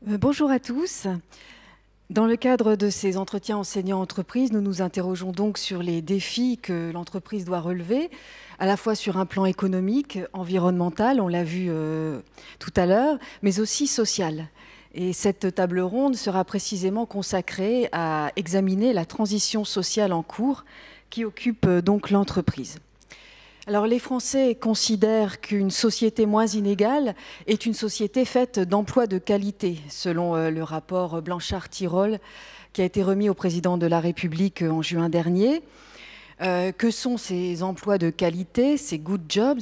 Bonjour à tous. Dans le cadre de ces entretiens enseignants-entreprises, nous nous interrogeons donc sur les défis que l'entreprise doit relever, à la fois sur un plan économique, environnemental, on l'a vu tout à l'heure, mais aussi social. Et cette table ronde sera précisément consacrée à examiner la transition sociale en cours qui occupe donc l'entreprise. Alors les Français considèrent qu'une société moins inégale est une société faite d'emplois de qualité, selon le rapport Blanchard-Tirole qui a été remis au président de la République en juin dernier. Que sont ces emplois de qualité, ces good jobs?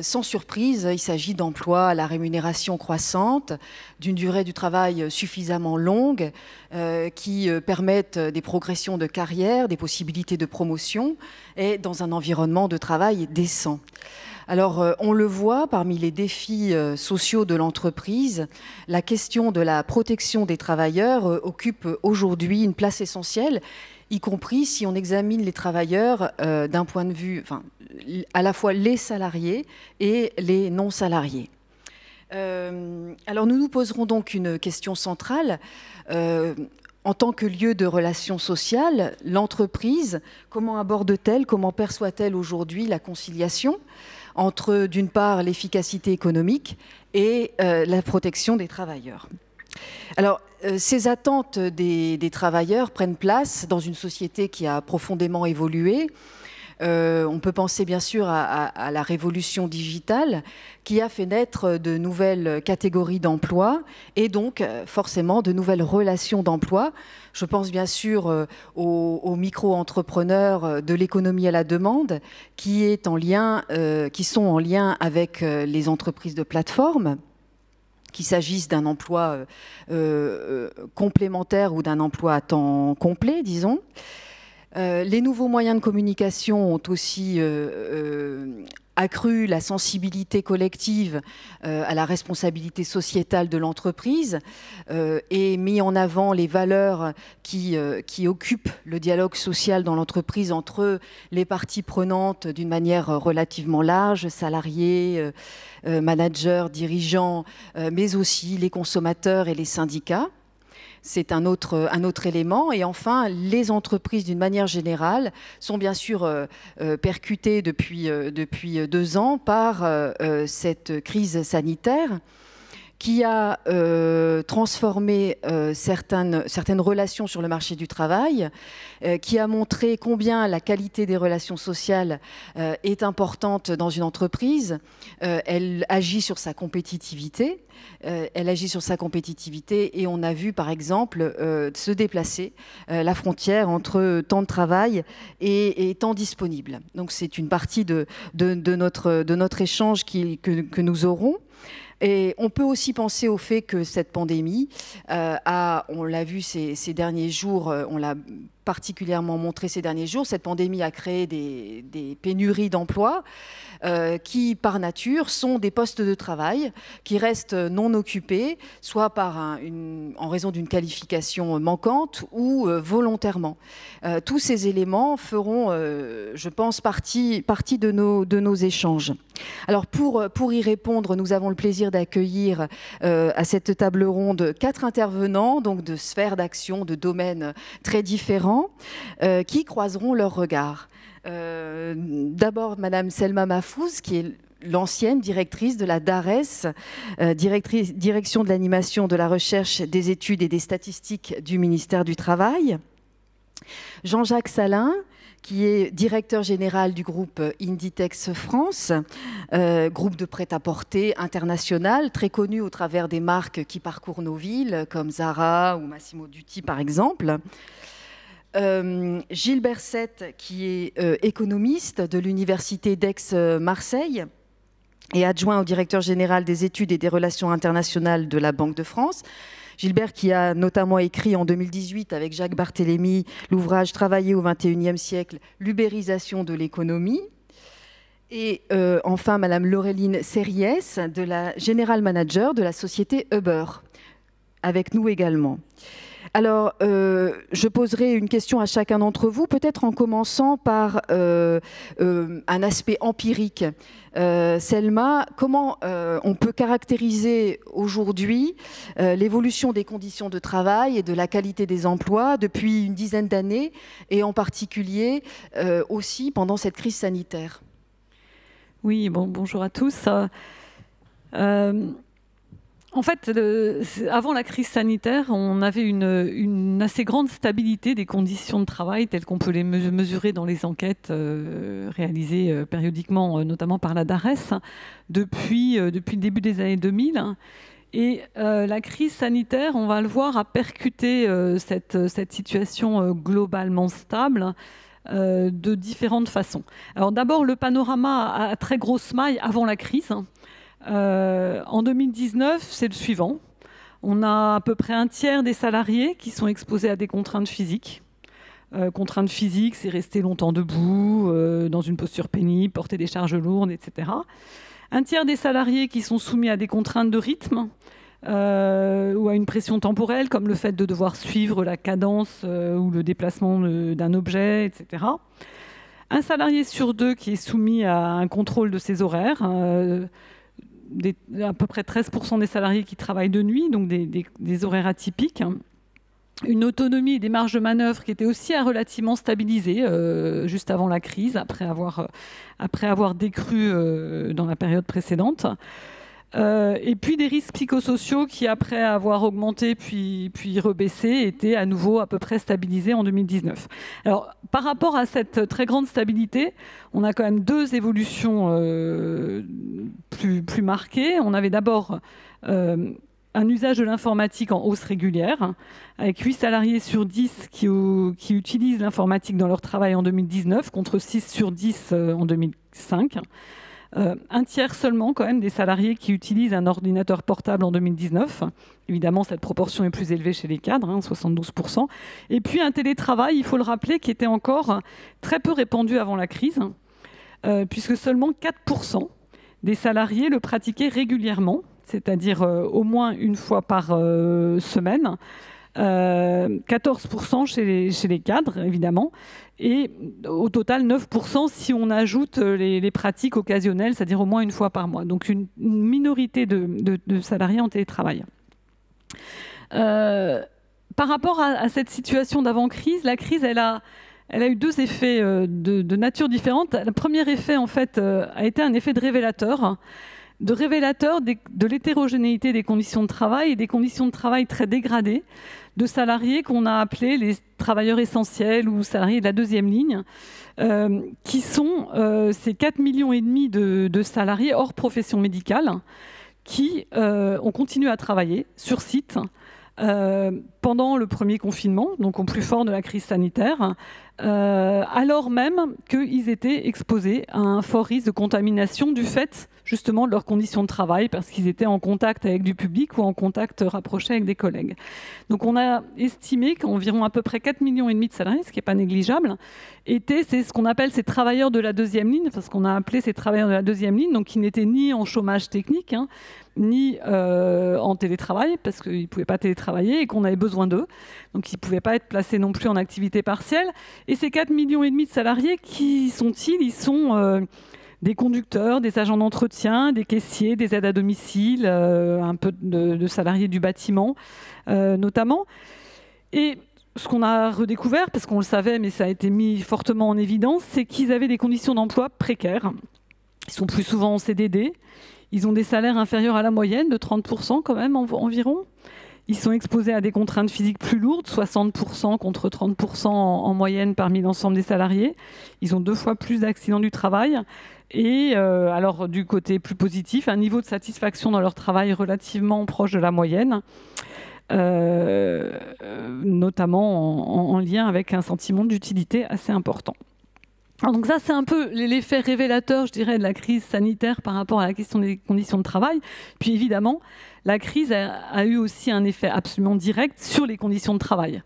Sans surprise, il s'agit d'emplois à la rémunération croissante, d'une durée du travail suffisamment longue, qui permettent des progressions de carrière, des possibilités de promotion, et dans un environnement de travail décent. Alors, on le voit, parmi les défis sociaux de l'entreprise, la question de la protection des travailleurs occupe aujourd'hui une place essentielle, y compris si on examine les travailleurs d'un point de vue, à la fois les salariés et les non-salariés. Alors nous nous poserons donc une question centrale. En tant que lieu de relations sociales, l'entreprise, comment aborde-t-elle, comment perçoit-elle aujourd'hui la conciliation entre, d'une part, l'efficacité économique et la protection des travailleurs? Alors, ces attentes des travailleurs prennent place dans une société qui a profondément évolué. On peut penser bien sûr à la révolution digitale qui a fait naître de nouvelles catégories d'emploi et donc forcément de nouvelles relations d'emploi. Je pense bien sûr aux micro-entrepreneurs de l'économie à la demande qui sont en lien avec les entreprises de plateforme, qu'il s'agisse d'un emploi complémentaire ou d'un emploi à temps complet, disons. Les nouveaux moyens de communication ont aussi accru la sensibilité collective à la responsabilité sociétale de l'entreprise et mis en avant les valeurs qui occupent le dialogue social dans l'entreprise entre les parties prenantes d'une manière relativement large, salariés, managers, dirigeants, mais aussi les consommateurs et les syndicats. C'est un autre élément. Et enfin, les entreprises, d'une manière générale, sont bien sûr percutées depuis 2 ans par cette crise sanitaire qui a transformé certaines relations sur le marché du travail, qui a montré combien la qualité des relations sociales est importante dans une entreprise. Elle agit sur sa compétitivité. Et on a vu, par exemple, se déplacer la frontière entre temps de travail et temps disponible. Donc c'est une partie de notre échange que nous aurons. Et on peut aussi penser au fait que cette pandémie on l'a vu ces derniers jours, on l'a particulièrement montré ces derniers jours, cette pandémie a créé des pénuries d'emplois qui, par nature, sont des postes de travail qui restent non occupés, soit en raison d'une qualification manquante ou volontairement. Tous ces éléments feront, je pense, partie de nos échanges. Alors, pour y répondre, nous avons le plaisir d'accueillir à cette table ronde 4 intervenants, donc de sphères d'action, de domaines très différents, qui croiseront leurs regards. D'abord, Madame Selma Mahfouz, qui est l'ancienne directrice de la DARES, Direction de l'animation, de la recherche, des études et des statistiques du ministère du Travail. Jean-Jacques Salin, qui est directeur général du groupe Inditex France, groupe de prêt-à-porter international, très connu au travers des marques qui parcourent nos villes, comme Zara ou Massimo Dutti par exemple. Gilles Berset, qui est économiste de l'université d'Aix-Marseille et adjoint au directeur général des études et des relations internationales de la Banque de France. Gilbert qui a notamment écrit en 2018 avec Jacques Barthélemy l'ouvrage « Travailler au XXIe siècle, l'ubérisation de l'économie ». Et enfin, Madame Laureline Serriès, de la General Manager de la société Uber, avec nous également. Alors, je poserai une question à chacun d'entre vous, peut-être en commençant par un aspect empirique. Selma, comment on peut caractériser aujourd'hui l'évolution des conditions de travail et de la qualité des emplois depuis une dizaine d'années, et en particulier aussi pendant cette crise sanitaire? Oui, bonjour à tous. En fait, avant la crise sanitaire, on avait une assez grande stabilité des conditions de travail telles qu'on peut les mesurer dans les enquêtes réalisées périodiquement, notamment par la DARES, depuis le début des années 2000. Et la crise sanitaire, on va le voir, a percuté cette situation globalement stable de différentes façons. Alors d'abord, le panorama à très grosse maille avant la crise. En 2019, c'est le suivant. On a à peu près un tiers des salariés qui sont exposés à des contraintes physiques. Contraintes physiques, c'est rester longtemps debout, dans une posture pénible, porter des charges lourdes, etc. Un tiers des salariés qui sont soumis à des contraintes de rythme ou à une pression temporelle, comme le fait de devoir suivre la cadence ou le déplacement d'un objet, etc. Un salarié sur deux qui est soumis à un contrôle de ses horaires. À peu près 13% des salariés qui travaillent de nuit, donc des horaires atypiques. Une autonomie et des marges de manœuvre qui étaient aussi relativement stabilisées juste avant la crise, après avoir décru dans la période précédente. Et puis des risques psychosociaux qui, après avoir augmenté puis rebaissé, étaient à nouveau à peu près stabilisés en 2019. Alors, par rapport à cette très grande stabilité, on a quand même deux évolutions plus marquées. On avait d'abord un usage de l'informatique en hausse régulière, avec 8 salariés sur 10 qui utilisent l'informatique dans leur travail en 2019, contre 6 sur 10 en 2005. Un tiers seulement quand même des salariés qui utilisent un ordinateur portable en 2019. Évidemment, cette proportion est plus élevée chez les cadres, 72%. Et puis un télétravail, il faut le rappeler, qui était encore très peu répandu avant la crise, puisque seulement 4% des salariés le pratiquaient régulièrement, c'est-à-dire au moins une fois par semaine. 14% chez les cadres, évidemment, et au total 9% si on ajoute les pratiques occasionnelles, c'est-à-dire au moins une fois par mois. Donc une minorité de salariés en télétravail. Par rapport à cette situation d'avant-crise, la crise, elle a eu deux effets de nature différente. Le premier effet, en fait, a été un effet de révélateur de l'hétérogénéité des conditions de travail et des conditions de travail très dégradées de salariés qu'on a appelés les travailleurs essentiels ou salariés de la deuxième ligne, qui sont ces 4,5 millions de salariés hors profession médicale qui ont continué à travailler sur site pendant le premier confinement, donc au plus fort de la crise sanitaire, alors même qu'ils étaient exposés à un fort risque de contamination du fait justement de leurs conditions de travail, parce qu'ils étaient en contact avec du public ou en contact rapproché avec des collègues. Donc on a estimé qu'environ à peu près 4,5 millions de salariés, ce qui n'est pas négligeable, c'est ce qu'on appelle ces travailleurs de la deuxième ligne, parce qu'on a appelé ces travailleurs de la deuxième ligne, donc qui n'étaient ni en chômage technique, ni en télétravail, parce qu'ils ne pouvaient pas télétravailler et qu'on avait besoin d'eux. Donc ils ne pouvaient pas être placés non plus en activité partielle. Et ces 4,5 millions de salariés, qui sont-ils ? Ils sont des conducteurs, des agents d'entretien, des caissiers, des aides à domicile, un peu de salariés du bâtiment notamment. Et ce qu'on a redécouvert, parce qu'on le savait, mais ça a été mis fortement en évidence, c'est qu'ils avaient des conditions d'emploi précaires. Ils sont plus souvent en CDD. Ils ont des salaires inférieurs à la moyenne, de 30% quand même environ. Ils sont exposés à des contraintes physiques plus lourdes, 60% contre 30% en moyenne parmi l'ensemble des salariés. Ils ont 2 fois plus d'accidents du travail. Et alors, du côté plus positif, un niveau de satisfaction dans leur travail relativement proche de la moyenne, notamment en lien avec un sentiment d'utilité assez important. Alors donc ça, c'est un peu l'effet révélateur, je dirais, de la crise sanitaire par rapport à la question des conditions de travail. Puis évidemment, la crise a eu aussi un effet absolument direct sur les conditions de travail.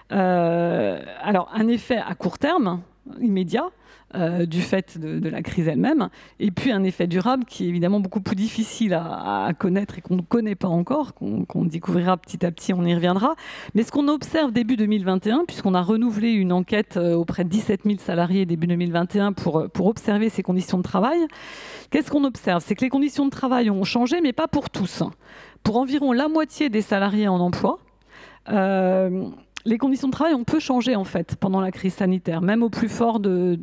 Alors un effet à court terme, immédiat du fait de la crise elle-même, et puis un effet durable qui est évidemment beaucoup plus difficile à connaître et qu'on ne connaît pas encore, qu'on découvrira petit à petit, on y reviendra. Mais ce qu'on observe début 2021, puisqu'on a renouvelé une enquête auprès de 17 000 salariés début 2021 pour observer ces conditions de travail, qu'est-ce qu'on observe? C'est que les conditions de travail ont changé, mais pas pour tous. Pour environ la moitié des salariés en emploi, les conditions de travail ont peu changé en fait pendant la crise sanitaire, même au plus fort de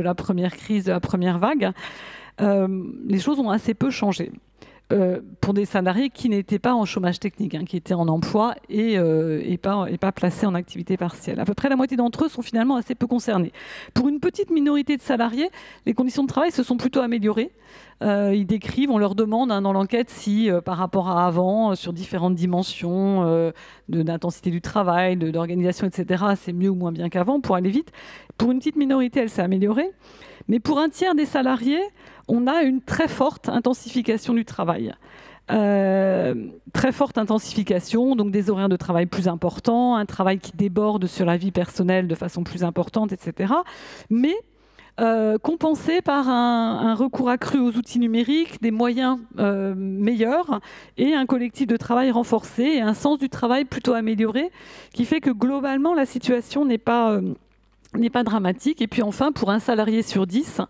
la première crise, de la première vague. Les choses ont assez peu changé. Pour des salariés qui n'étaient pas en chômage technique, qui étaient en emploi et pas placés en activité partielle. À peu près la moitié d'entre eux sont finalement assez peu concernés. Pour une petite minorité de salariés, les conditions de travail se sont plutôt améliorées. Ils décrivent, on leur demande dans l'enquête si par rapport à avant, sur différentes dimensions d'intensité du travail, d'organisation, etc., c'est mieux ou moins bien qu'avant pour aller vite. Pour une petite minorité, elle s'est améliorée. Mais pour un tiers des salariés, on a une très forte intensification du travail. Très forte intensification, donc des horaires de travail plus importants, un travail qui déborde sur la vie personnelle de façon plus importante, etc. Mais compensé par un recours accru aux outils numériques, des moyens meilleurs et un collectif de travail renforcé et un sens du travail plutôt amélioré, qui fait que globalement la situation n'est pas dramatique. Et puis enfin, pour un salarié sur 10,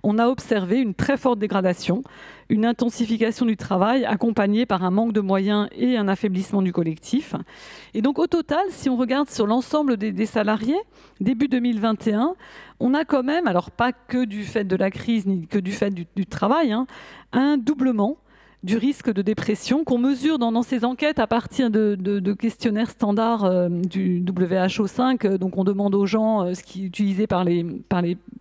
on a observé une très forte dégradation, une intensification du travail accompagnée par un manque de moyens et un affaiblissement du collectif. Et donc au total, si on regarde sur l'ensemble des salariés, début 2021, on a quand même, alors pas que du fait de la crise ni que du fait du travail, un doublement du risque de dépression qu'on mesure dans ces enquêtes à partir de questionnaires standards du WHO5. Donc on demande aux gens ce qui est utilisé par les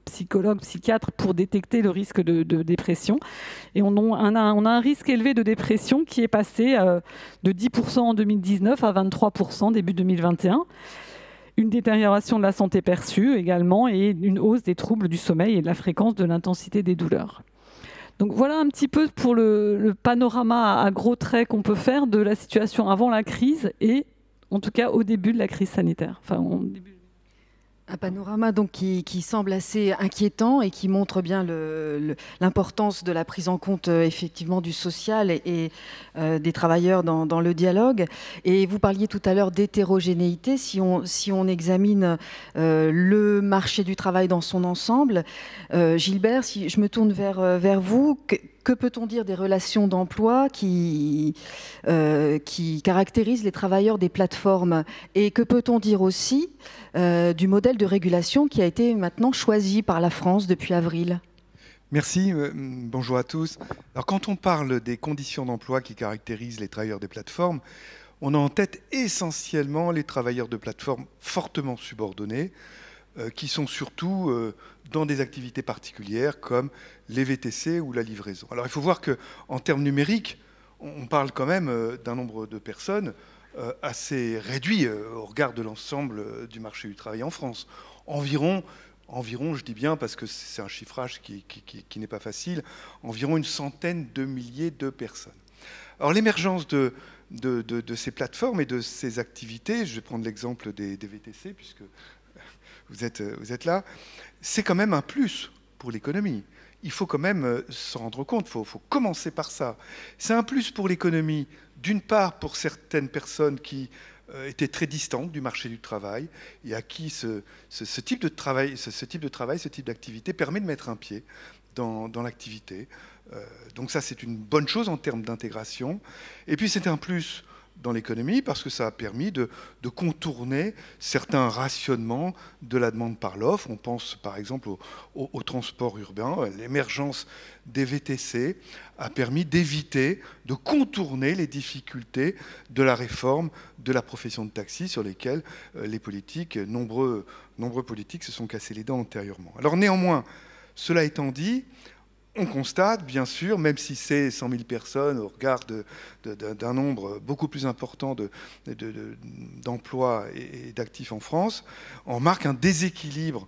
psychologues, psychiatres pour détecter le risque de dépression. Et on a un risque élevé de dépression qui est passé de 10% en 2019 à 23% début 2021. Une détérioration de la santé perçue également et une hausse des troubles du sommeil et de la fréquence de l'intensité des douleurs. Donc voilà un petit peu pour le panorama à gros traits qu'on peut faire de la situation avant la crise et en tout cas au début de la crise sanitaire. Un panorama donc qui semble assez inquiétant et qui montre bien l'importance de la prise en compte effectivement du social et des travailleurs dans le dialogue. Et vous parliez tout à l'heure d'hétérogénéité. Si on examine le marché du travail dans son ensemble, Gilbert, si je me tourne vers vous, que peut-on dire des relations d'emploi qui caractérisent les travailleurs des plateformes? Et que peut-on dire aussi du modèle de régulation qui a été maintenant choisi par la France depuis avril? Merci, bonjour à tous. Alors quand on parle des conditions d'emploi qui caractérisent les travailleurs des plateformes, on a en tête essentiellement les travailleurs de plateformes fortement subordonnés, qui sont surtout dans des activités particulières comme les VTC ou la livraison. Alors il faut voir qu'en termes numériques, on parle quand même d'un nombre de personnes assez réduit au regard de l'ensemble du marché du travail en France. Environ, je dis bien parce que c'est un chiffrage qui n'est pas facile, environ une centaine de milliers de personnes. Alors l'émergence de ces plateformes et de ces activités, je vais prendre l'exemple des VTC puisque vous êtes là, c'est quand même un plus pour l'économie. Il faut quand même s'en rendre compte, il faut commencer par ça. C'est un plus pour l'économie, d'une part pour certaines personnes qui étaient très distantes du marché du travail et à qui ce type de travail, ce type d'activité permet de mettre un pied dans l'activité. Donc ça, c'est une bonne chose en termes d'intégration. Et puis c'est un plus dans l'économie parce que ça a permis de contourner certains rationnements de la demande par l'offre. On pense par exemple au transport urbain. L'émergence des VTC a permis d'éviter, de contourner les difficultés de la réforme de la profession de taxi sur lesquelles les politiques, nombreux politiques se sont cassés les dents antérieurement. Alors néanmoins, cela étant dit, on constate, bien sûr, même si c'est 100 000 personnes au regard d'un nombre beaucoup plus important d'emplois et d'actifs en France, on remarque un déséquilibre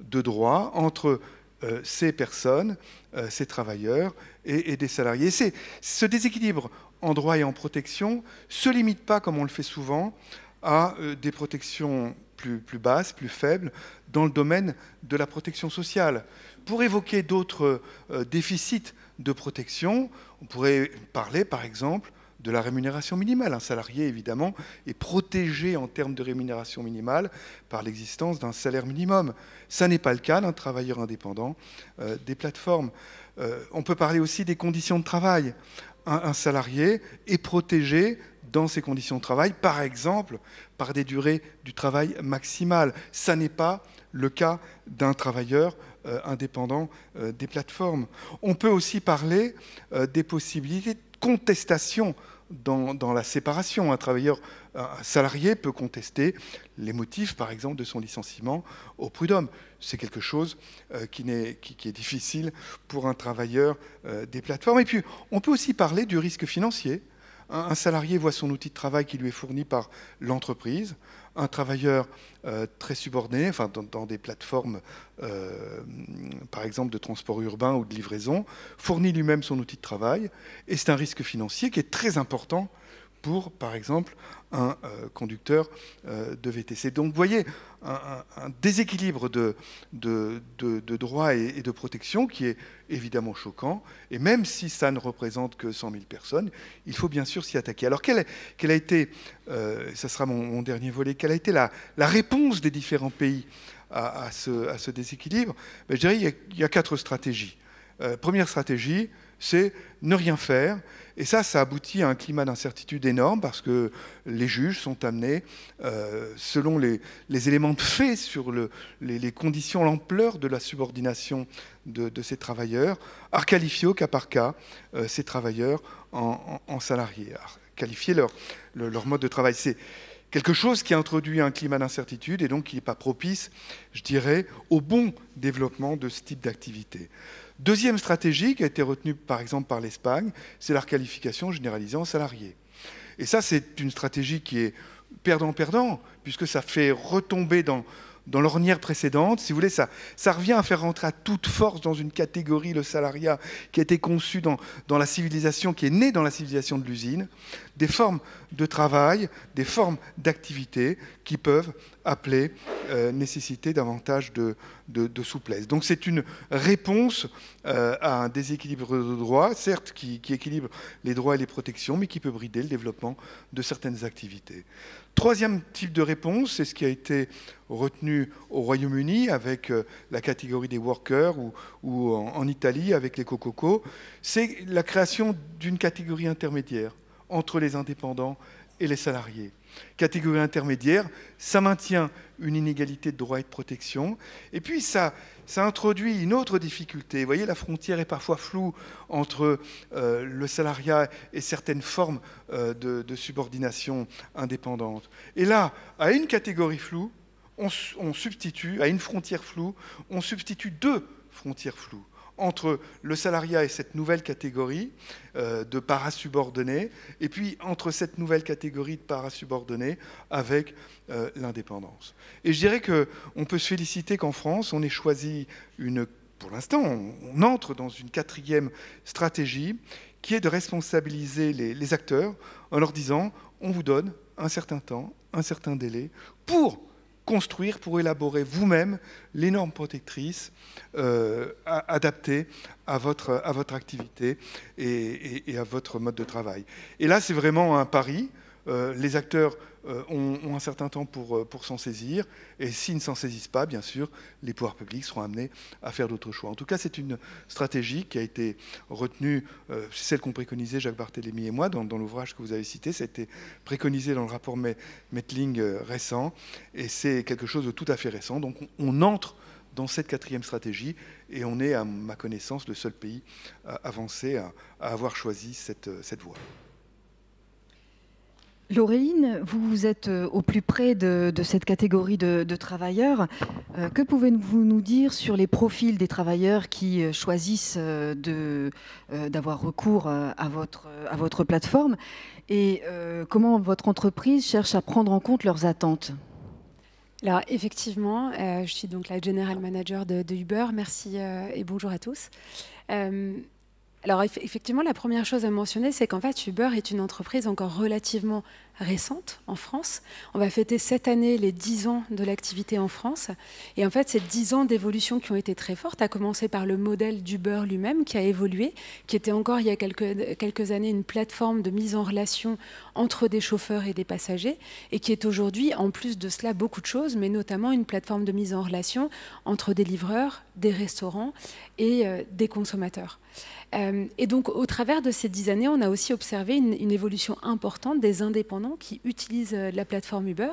de droits entre ces personnes, ces travailleurs et des salariés. Ce déséquilibre en droit et en protection ne se limite pas, comme on le fait souvent, à des protections plus basse, plus faible, dans le domaine de la protection sociale. Pour évoquer d'autres déficits de protection, on pourrait parler par exemple de la rémunération minimale. Un salarié, évidemment, est protégé en termes de rémunération minimale par l'existence d'un salaire minimum. Ça n'est pas le cas d'un travailleur indépendant des plateformes. On peut parler aussi des conditions de travail. Un salarié est protégé dans ses conditions de travail, par exemple, par des durées du travail maximales. Ça n'est pas le cas d'un travailleur indépendant des plateformes. On peut aussi parler des possibilités de contestation dans la séparation. Un salarié peut contester les motifs, par exemple, de son licenciement au prud'homme. C'est quelque chose qui est difficile pour un travailleur des plateformes. Et puis, on peut aussi parler du risque financier. Un salarié voit son outil de travail qui lui est fourni par l'entreprise. Un travailleur très subordonné, enfin, dans des plateformes, par exemple, de transport urbain ou de livraison, fournit lui-même son outil de travail. Et c'est un risque financier qui est très important pour, par exemple, un conducteur de VTC. Donc, vous voyez, un déséquilibre de droits et de protection qui est évidemment choquant. Et même si ça ne représente que 100 000 personnes, il faut bien sûr s'y attaquer. Alors, quelle a été, ça sera mon dernier volet, quelle a été la réponse des différents pays à ce déséquilibre? Je dirais il y a 4 stratégies. Première stratégie, c'est ne rien faire. Et ça aboutit à un climat d'incertitude énorme parce que les juges sont amenés, selon les éléments de fait sur les conditions, l'ampleur de la subordination de ces travailleurs, à qualifier au cas par cas ces travailleurs en salariés, à qualifier leur mode de travail. C'est quelque chose qui a introduit un climat d'incertitude et donc qui n'est pas propice, je dirais, au bon développement de ce type d'activité. Deuxième stratégie qui a été retenue par exemple par l'Espagne, c'est la requalification généralisée en salariés. Et ça, c'est une stratégie qui est perdant-perdant, puisque ça fait retomber dans l'ornière précédente. Si vous voulez, ça revient à faire rentrer à toute force dans une catégorie, le salariat, qui a été conçu dans la civilisation, qui est né dans la civilisation de l'usine, des formes de travail, des formes d'activité qui peuvent appeler, nécessiter davantage de souplesse. Donc c'est une réponse à un déséquilibre de droits, certes qui équilibre les droits et les protections, mais qui peut brider le développement de certaines activités. Troisième type de réponse, c'est ce qui a été retenu au Royaume-Uni avec la catégorie des workers ou en Italie avec les cococos, c'est la création d'une catégorie intermédiaire entre les indépendants et les salariés. Catégorie intermédiaire, ça maintient une inégalité de droits et de protection. Et puis ça introduit une autre difficulté. Vous voyez, la frontière est parfois floue entre le salariat et certaines formes de subordination indépendante. Et là, à une catégorie floue, on substitue, à une frontière floue, on substitue 2 frontières floues entre le salariat et cette nouvelle catégorie de parasubordonnés, et puis entre cette nouvelle catégorie de parasubordonnés avec l'indépendance. Et je dirais qu'on peut se féliciter qu'en France, on ait choisi pour l'instant, on entre dans une 4e stratégie qui est de responsabiliser les acteurs en leur disant on vous donne un certain temps, un certain délai pour construire, pour élaborer vous-même les normes protectrices adaptées à votre activité et à votre mode de travail. Et là, c'est vraiment un pari. Les acteurs ont un certain temps pour s'en saisir, et s'ils ne s'en saisissent pas, bien sûr, les pouvoirs publics seront amenés à faire d'autres choix. En tout cas, c'est une stratégie qui a été retenue, c'est celle qu'ont préconisé Jacques Barthélémy et moi dans l'ouvrage que vous avez cité. Ça a été préconisé dans le rapport Mettling récent, et c'est quelque chose de tout à fait récent. Donc on entre dans cette 4e stratégie, et on est, à ma connaissance, le seul pays avancé à avoir choisi cette voie. Laureline, vous êtes au plus près de cette catégorie de travailleurs. Que pouvez-vous nous dire sur les profils des travailleurs qui choisissent d'avoir recours à votre plateforme, et comment votre entreprise cherche à prendre en compte leurs attentes? Alors effectivement, je suis donc la General Manager de Uber. Merci et bonjour à tous. Alors effectivement, la première chose à mentionner, c'est qu'en fait, Uber est une entreprise encore relativement récente en France. On va fêter cette année les 10 ans de l'activité en France. Et en fait, ces 10 ans d'évolution qui ont été très fortes, à commencer par le modèle d'Uber lui-même qui a évolué, qui était encore il y a quelques années une plateforme de mise en relation entre des chauffeurs et des passagers, et qui est aujourd'hui, en plus de cela, beaucoup de choses, mais notamment une plateforme de mise en relation entre des livreurs, des restaurants et des consommateurs. Et donc, au travers de ces 10 années, on a aussi observé une évolution importante des indépendants qui utilisent la plateforme Uber.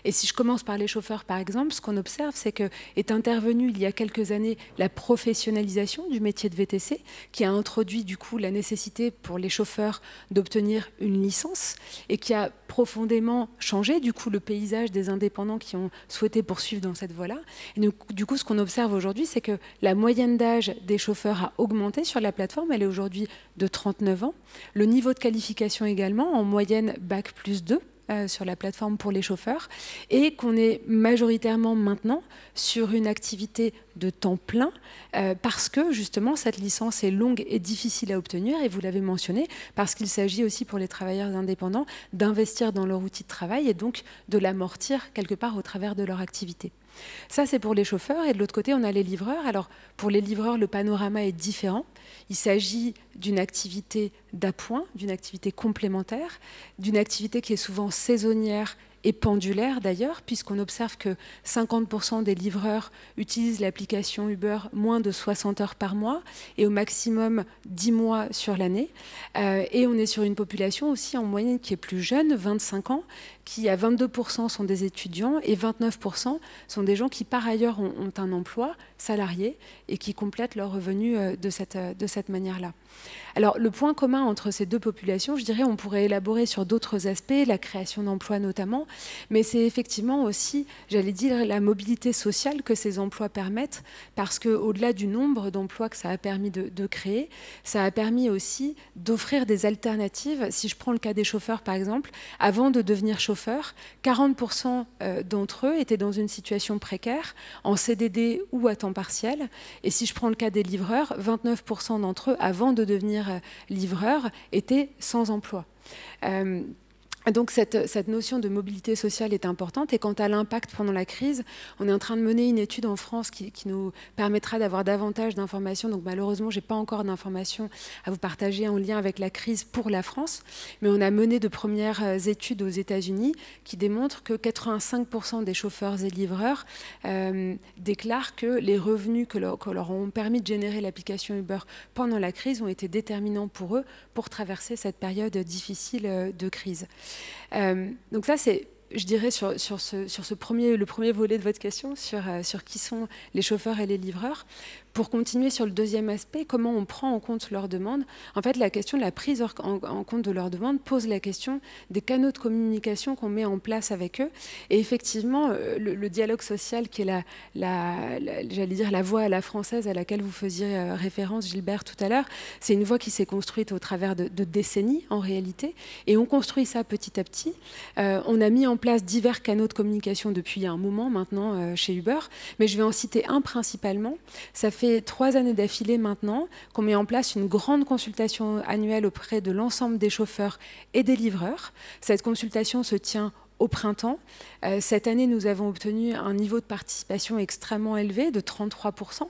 Et si je commence par les chauffeurs, par exemple, ce qu'on observe, c'est qu'est intervenue il y a quelques années la professionnalisation du métier de VTC, qui a introduit du coup la nécessité pour les chauffeurs d'obtenir une licence et qui a profondément changé du coup le paysage des indépendants qui ont souhaité poursuivre dans cette voie-là. Et donc, du coup, ce qu'on observe aujourd'hui, c'est que la moyenne d'âge des chauffeurs a augmenté sur la plateforme. Elle est aujourd'hui de 39 ans. Le niveau de qualification également, en moyenne Bac+2 sur la plateforme pour les chauffeurs, et qu'on est majoritairement maintenant sur une activité de temps plein parce que justement cette licence est longue et difficile à obtenir, et vous l'avez mentionné, parce qu'il s'agit aussi pour les travailleurs indépendants d'investir dans leur outil de travail et donc de l'amortir quelque part au travers de leur activité. Ça, c'est pour les chauffeurs. Et de l'autre côté, on a les livreurs. Alors, pour les livreurs, le panorama est différent. Il s'agit d'une activité d'appoint, d'une activité complémentaire, d'une activité qui est souvent saisonnière et pendulaire d'ailleurs, puisqu'on observe que 50% des livreurs utilisent l'application Uber moins de 60 heures par mois et au maximum 10 mois sur l'année. Et on est sur une population aussi en moyenne qui est plus jeune, 25 ans, qui à 22% sont des étudiants et 29% sont des gens qui par ailleurs ont un emploi salarié et qui complètent leurs revenus de cette manière-là. Alors le point commun entre ces deux populations, je dirais, on pourrait élaborer sur d'autres aspects, la création d'emplois notamment, mais c'est effectivement aussi, j'allais dire, la mobilité sociale que ces emplois permettent, parce qu'au-delà du nombre d'emplois que ça a permis de créer, ça a permis aussi d'offrir des alternatives. Si je prends le cas des chauffeurs par exemple, avant de devenir chauffeur, 40% d'entre eux étaient dans une situation précaire, en CDD ou à temps partiel, et si je prends le cas des livreurs, 29% d'entre eux, avant de devenir livreurs, étaient sans emploi. Donc cette notion de mobilité sociale est importante, et quant à l'impact pendant la crise, on est en train de mener une étude en France qui nous permettra d'avoir davantage d'informations. Donc malheureusement, je n'ai pas encore d'informations à vous partager en lien avec la crise pour la France, mais on a mené de premières études aux États-Unis qui démontrent que 85% des chauffeurs et livreurs déclarent que les revenus que leur ont permis de générer l'application Uber pendant la crise ont été déterminants pour eux pour traverser cette période difficile de crise. Donc ça, c'est, je dirais, sur le premier volet de votre question, sur qui sont les chauffeurs et les livreurs. Pour continuer sur le deuxième aspect, comment on prend en compte leurs demandes. En fait, la question de la prise en compte de leurs demandes pose la question des canaux de communication qu'on met en place avec eux. Et effectivement, le dialogue social, qui est j'allais dire la voie à la française à laquelle vous faisiez référence, Gilbert, tout à l'heure, c'est une voie qui s'est construite au travers de décennies, en réalité. Et on construit ça petit à petit. On a mis en place divers canaux de communication depuis un moment maintenant chez Uber, mais je vais en citer un principalement. Ça fait 3 années d'affilée maintenant qu'on met en place une grande consultation annuelle auprès de l'ensemble des chauffeurs et des livreurs. Cette consultation se tient au printemps. Cette année, nous avons obtenu un niveau de participation extrêmement élevé de 33%.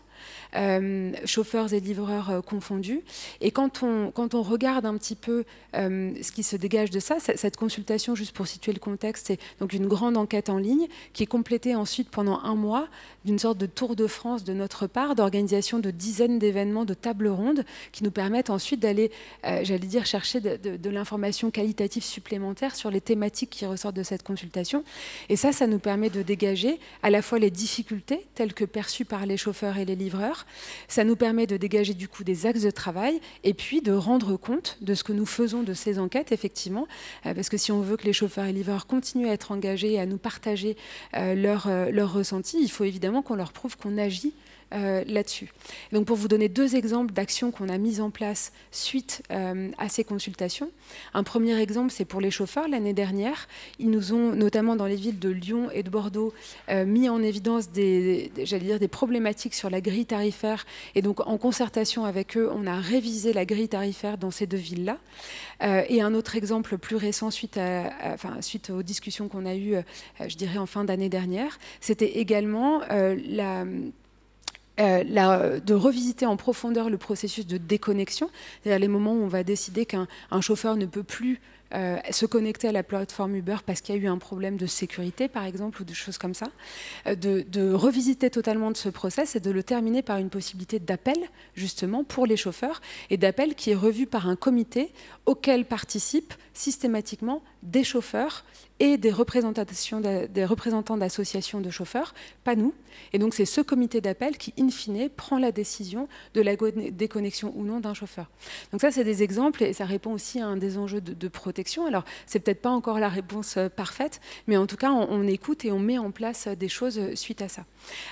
Chauffeurs et livreurs confondus. Et quand on regarde un petit peu ce qui se dégage de ça, cette consultation, juste pour situer le contexte, c'est donc une grande enquête en ligne qui est complétée ensuite pendant 1 mois d'une sorte de tour de France de notre part, d'organisation de dizaines d'événements, de tables rondes qui nous permettent ensuite d'aller, j'allais dire, chercher de l'information qualitative supplémentaire sur les thématiques qui ressortent de cette consultation. Et ça nous permet de dégager à la fois les difficultés telles que perçues par les chauffeurs et les livreurs. Ça nous permet de dégager du coup des axes de travail et puis de rendre compte de ce que nous faisons de ces enquêtes, effectivement, parce que si on veut que les chauffeurs et livreurs continuent à être engagés et à nous partager leurs ressentis, il faut évidemment qu'on leur prouve qu'on agit là-dessus. Donc pour vous donner 2 exemples d'actions qu'on a mises en place suite à ces consultations. Un premier exemple, c'est pour les chauffeurs. L'année dernière, ils nous ont, notamment dans les villes de Lyon et de Bordeaux, mis en évidence des problématiques sur la grille tarifaire. Et donc en concertation avec eux, on a révisé la grille tarifaire dans ces 2 villes-là. Et un autre exemple plus récent, suite aux discussions qu'on a eues, je dirais en fin d'année dernière, c'était également de revisiter en profondeur le processus de déconnexion, c'est-à-dire les moments où on va décider qu'un chauffeur ne peut plus se connecter à la plateforme Uber parce qu'il y a eu un problème de sécurité, par exemple, ou de choses comme ça, de revisiter totalement de ce process et de le terminer par une possibilité d'appel, justement, pour les chauffeurs, et d'appel qui est revu par un comité auquel participent systématiquement des chauffeurs et des représentants d'associations de chauffeurs, pas nous. Et donc c'est ce comité d'appel qui, in fine, prend la décision de la déconnexion ou non d'un chauffeur. Donc ça, c'est des exemples, et ça répond aussi à un des enjeux de protection. Alors, c'est peut-être pas encore la réponse parfaite, mais en tout cas, on écoute et on met en place des choses suite à ça.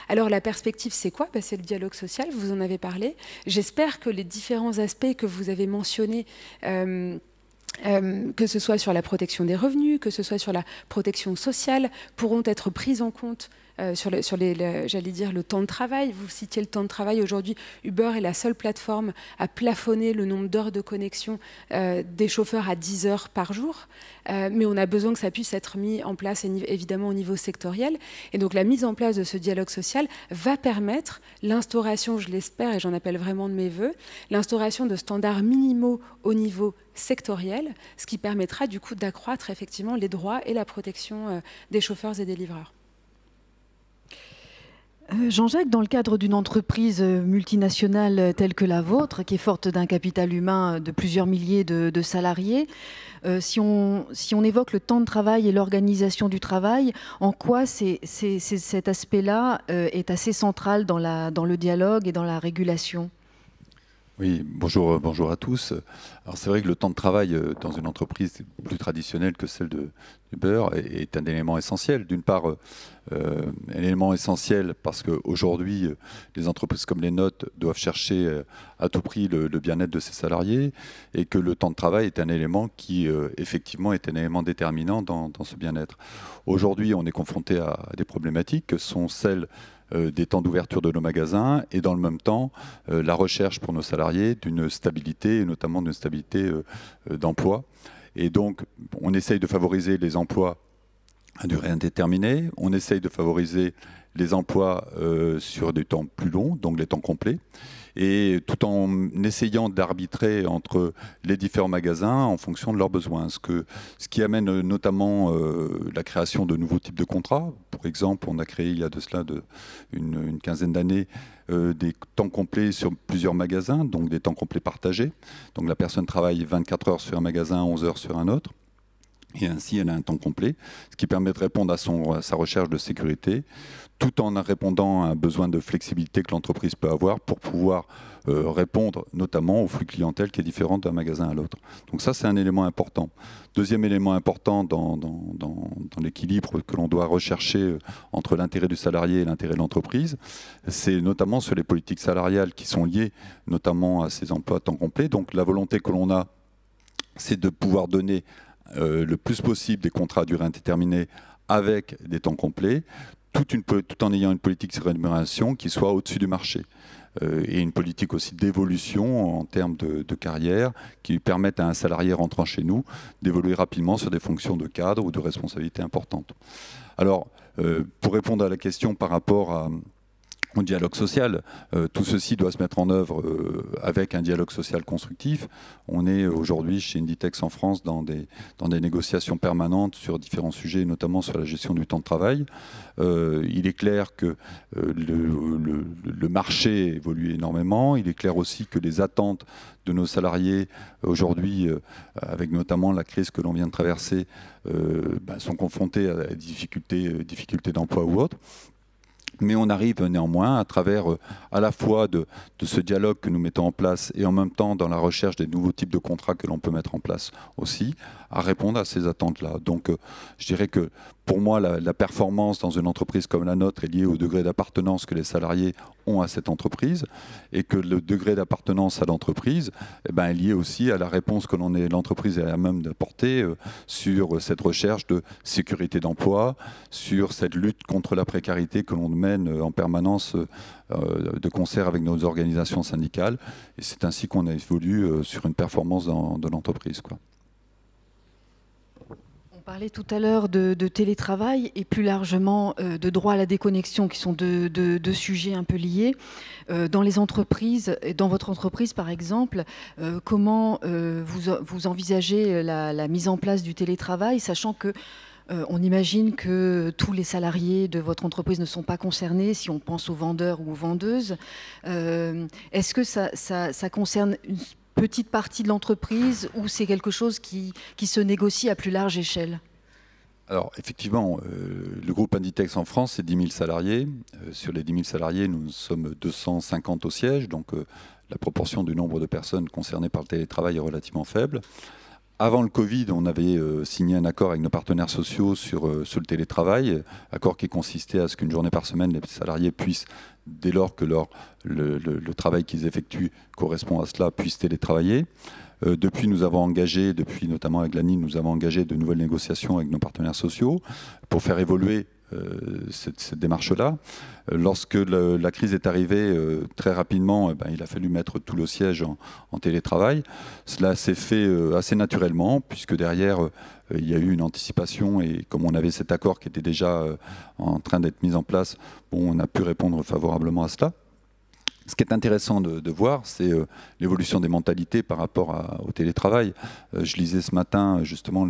Alors, la perspective, c'est quoi ? C'est le dialogue social, vous en avez parlé. J'espère que les différents aspects que vous avez mentionnés, que ce soit sur la protection des revenus, que ce soit sur la protection sociale, pourront être prises en compte j'allais dire, le temps de travail. Vous citiez le temps de travail. Aujourd'hui, Uber est la seule plateforme à plafonner le nombre d'heures de connexion des chauffeurs à 10 heures par jour. Mais on a besoin que ça puisse être mis en place, évidemment, au niveau sectoriel. Et donc, la mise en place de ce dialogue social va permettre l'instauration, je l'espère, et j'en appelle vraiment de mes voeux, l'instauration de standards minimaux au niveau sectoriel, ce qui permettra du coup d'accroître effectivement les droits et la protection des chauffeurs et des livreurs. Jean-Jacques, dans le cadre d'une entreprise multinationale telle que la vôtre, qui est forte d'un capital humain de plusieurs milliers de salariés, si on évoque le temps de travail et l'organisation du travail, en quoi cet aspect-là est assez central dans le dialogue et dans la régulation ? Oui, bonjour à tous. Alors c'est vrai que le temps de travail dans une entreprise plus traditionnelle que celle de Uber est un élément essentiel. D'une part, un élément essentiel parce qu'aujourd'hui, les entreprises comme les nôtres doivent chercher à tout prix le bien-être de ses salariés, et que le temps de travail est un élément qui, effectivement, est un élément déterminant dans ce bien-être. Aujourd'hui, on est confronté à des problématiques que sont celles des temps d'ouverture de nos magasins, et dans le même temps la recherche pour nos salariés d'une stabilité, et notamment d'une stabilité d'emploi. Et donc on essaye de favoriser les emplois à durée indéterminée, on essaye de favoriser les emplois sur des temps plus longs, donc les temps complets, et tout en essayant d'arbitrer entre les différents magasins en fonction de leurs besoins. Ce qui amène notamment la création de nouveaux types de contrats. Pour exemple, on a créé il y a de cela une quinzaine d'années des temps complets sur plusieurs magasins, donc des temps complets partagés. Donc la personne travaille 24 heures sur un magasin, 11 heures sur un autre. Et ainsi, elle a un temps complet, ce qui permet de répondre à sa recherche de sécurité, tout en répondant à un besoin de flexibilité que l'entreprise peut avoir pour pouvoir répondre notamment au flux clientèle qui est différent d'un magasin à l'autre. Donc ça, c'est un élément important. Deuxième élément important dans l'équilibre que l'on doit rechercher entre l'intérêt du salarié et l'intérêt de l'entreprise, c'est notamment sur les politiques salariales qui sont liées notamment à ces emplois à temps complet. Donc la volonté que l'on a, c'est de pouvoir donner le plus possible des contrats à durée indéterminée avec des temps complets, tout en ayant une politique de rémunération qui soit au-dessus du marché. Et une politique aussi d'évolution en termes de carrière qui permettent à un salarié rentrant chez nous d'évoluer rapidement sur des fonctions de cadre ou de responsabilité importantes. Alors, pour répondre à la question par rapport au dialogue social, tout ceci doit se mettre en œuvre avec un dialogue social constructif. On est aujourd'hui chez Inditex en France dans des négociations permanentes sur différents sujets, notamment sur la gestion du temps de travail. Il est clair que le marché évolue énormément. Il est clair aussi que les attentes de nos salariés aujourd'hui, avec notamment la crise que l'on vient de traverser, sont confrontés à des difficultés d'emploi ou autres. Mais on arrive néanmoins, à travers à la fois de ce dialogue que nous mettons en place et en même temps dans la recherche des nouveaux types de contrats que l'on peut mettre en place aussi, à répondre à ces attentes-là. Donc je dirais que pour moi, la performance dans une entreprise comme la nôtre est liée au degré d'appartenance que les salariés ont à cette entreprise et que le degré d'appartenance à l'entreprise est lié aussi à la réponse que l'entreprise est à même d'apporter sur cette recherche de sécurité d'emploi, sur cette lutte contre la précarité que l'on mène en permanence de concert avec nos organisations syndicales. Et c'est ainsi qu'on évolue sur une performance de l'entreprise, quoi. On parlait tout à l'heure de télétravail et plus largement de droit à la déconnexion, qui sont deux sujets un peu liés. Dans les entreprises, dans votre entreprise par exemple, comment vous envisagez la mise en place du télétravail, sachant que on imagine que tous les salariés de votre entreprise ne sont pas concernés, si on pense aux vendeurs ou aux vendeuses. Est-ce que ça concerne une petite partie de l'entreprise ou c'est quelque chose qui se négocie à plus large échelle? Alors effectivement, le groupe Inditex en France, c'est 10 000 salariés. Sur les 10 000 salariés, nous sommes 250 au siège, donc la proportion du nombre de personnes concernées par le télétravail est relativement faible. Avant le Covid, on avait signé un accord avec nos partenaires sociaux sur le télétravail, accord qui consistait à ce qu'une journée par semaine, les salariés puissent, dès lors que le travail qu'ils effectuent correspond à cela, puissent télétravailler. Depuis, nous avons engagé, notamment avec l'ANI, nous avons engagé de nouvelles négociations avec nos partenaires sociaux pour faire évoluer cette démarche-là. Lorsque la crise est arrivée, très rapidement, il a fallu mettre tout le siège en télétravail. Cela s'est fait assez naturellement, puisque derrière, il y a eu une anticipation, et comme on avait cet accord qui était déjà en train d'être mis en place, on a pu répondre favorablement à cela. Ce qui est intéressant de voir, c'est l'évolution des mentalités par rapport au télétravail. Je lisais ce matin justement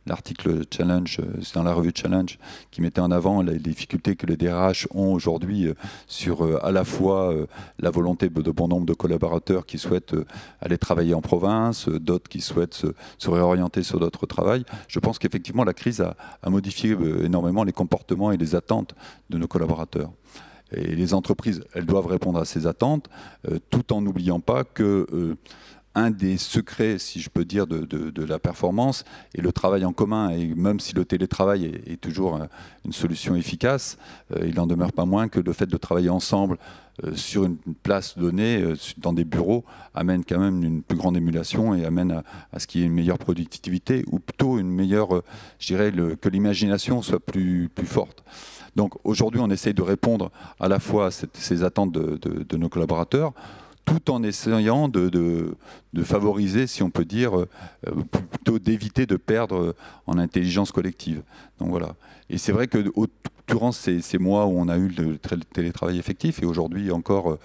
l'article Challenge, c'est dans la revue Challenge, qui mettait en avant les difficultés que les DRH ont aujourd'hui sur à la fois la volonté de bon nombre de collaborateurs qui souhaitent aller travailler en province, d'autres qui souhaitent se réorienter sur d'autres travails. Je pense qu'effectivement la crise a modifié énormément les comportements et les attentes de nos collaborateurs. Et les entreprises, elles doivent répondre à ces attentes, tout en n'oubliant pas que un des secrets, si je peux dire, de la performance est le travail en commun. Et même si le télétravail est toujours une solution efficace, il n'en demeure pas moins que le fait de travailler ensemble sur une place donnée, dans des bureaux, amène quand même une plus grande émulation et amène à ce qu'il y ait une meilleure productivité, ou plutôt une meilleure, je dirais, que l'imagination soit plus forte. Donc aujourd'hui, on essaye de répondre à la fois à ces attentes de nos collaborateurs, tout en essayant de favoriser, si on peut dire, plutôt d'éviter de perdre en intelligence collective. Donc voilà. Et c'est vrai que durant ces mois où on a eu le télétravail effectif, et aujourd'hui encore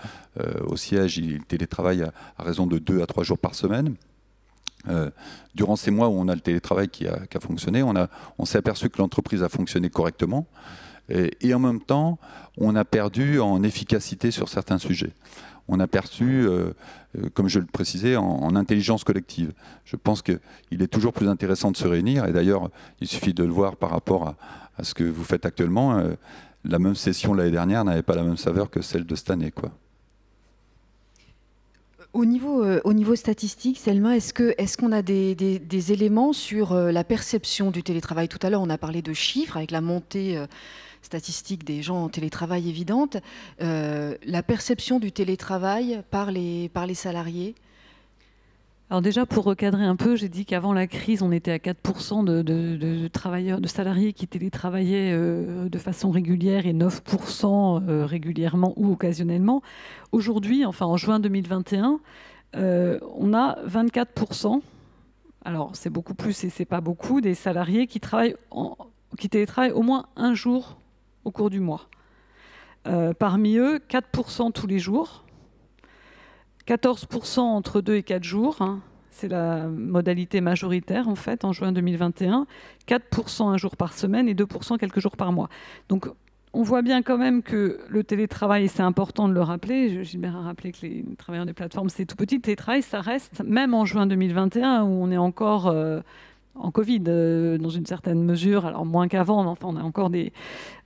au siège, il télétravaille à raison de 2 à 3 jours par semaine. Durant ces mois où on a le télétravail qui a fonctionné, on s'est aperçu que l'entreprise a fonctionné correctement. Et en même temps, on a perdu en efficacité sur certains sujets. On a perdu, comme je le précisais, en intelligence collective. Je pense qu'il est toujours plus intéressant de se réunir. Et d'ailleurs, il suffit de le voir par rapport à ce que vous faites actuellement. La même session l'année dernière n'avait pas la même saveur que celle de cette année, quoi. Au niveau statistique, Selma, est-ce qu'on a des éléments sur la perception du télétravail? Tout à l'heure, on a parlé de chiffres avec la montée statistique des gens en télétravail évidente. La perception du télétravail par les salariés? Alors déjà, pour recadrer un peu, j'ai dit qu'avant la crise, on était à 4% de travailleurs, de salariés qui télétravaillaient de façon régulière et 9% régulièrement ou occasionnellement. Aujourd'hui, enfin en juin 2021, on a 24%. Alors c'est beaucoup plus et c'est pas beaucoup des salariés qui télétravaillent au moins un jour au cours du mois. Parmi eux, 4% tous les jours. 14% entre 2 et 4 jours, hein. C'est la modalité majoritaire en fait en juin 2021, 4% un jour par semaine et 2% quelques jours par mois. Donc on voit bien quand même que le télétravail, c'est important de le rappeler, Gilbert a rappelé que les travailleurs des plateformes c'est tout petit, le télétravail ça reste, même en juin 2021 où on est encore en Covid dans une certaine mesure, alors moins qu'avant, mais enfin on a encore des...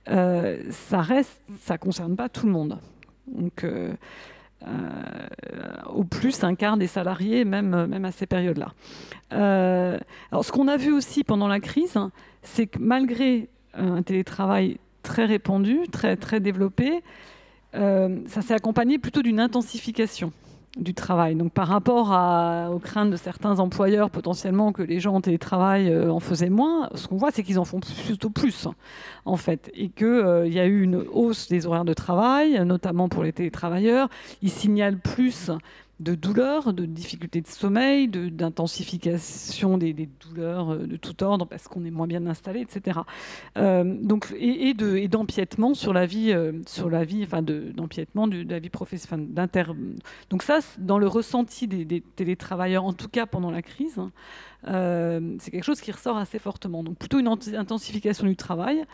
ça concerne pas tout le monde. Donc... au plus un quart des salariés, même à ces périodes-là. Alors, ce qu'on a vu aussi pendant la crise, c'est que malgré un télétravail très répandu, très, très développé, ça s'est accompagné plutôt d'une intensification du travail. Donc par rapport aux craintes de certains employeurs potentiellement que les gens en télétravail en faisaient moins, ce qu'on voit c'est qu'ils en font plutôt plus en fait, et qu'il y a eu une hausse des horaires de travail, notamment pour les télétravailleurs. Ils signalent plus de douleurs, de difficultés de sommeil, d'intensification des douleurs de tout ordre parce qu'on est moins bien installé, etc. Donc, et d'empiètement sur la vie, d'empiètement de la vie professionnelle. Donc ça, dans le ressenti des télétravailleurs, en tout cas pendant la crise, c'est quelque chose qui ressort assez fortement. Donc plutôt une intensification du travail.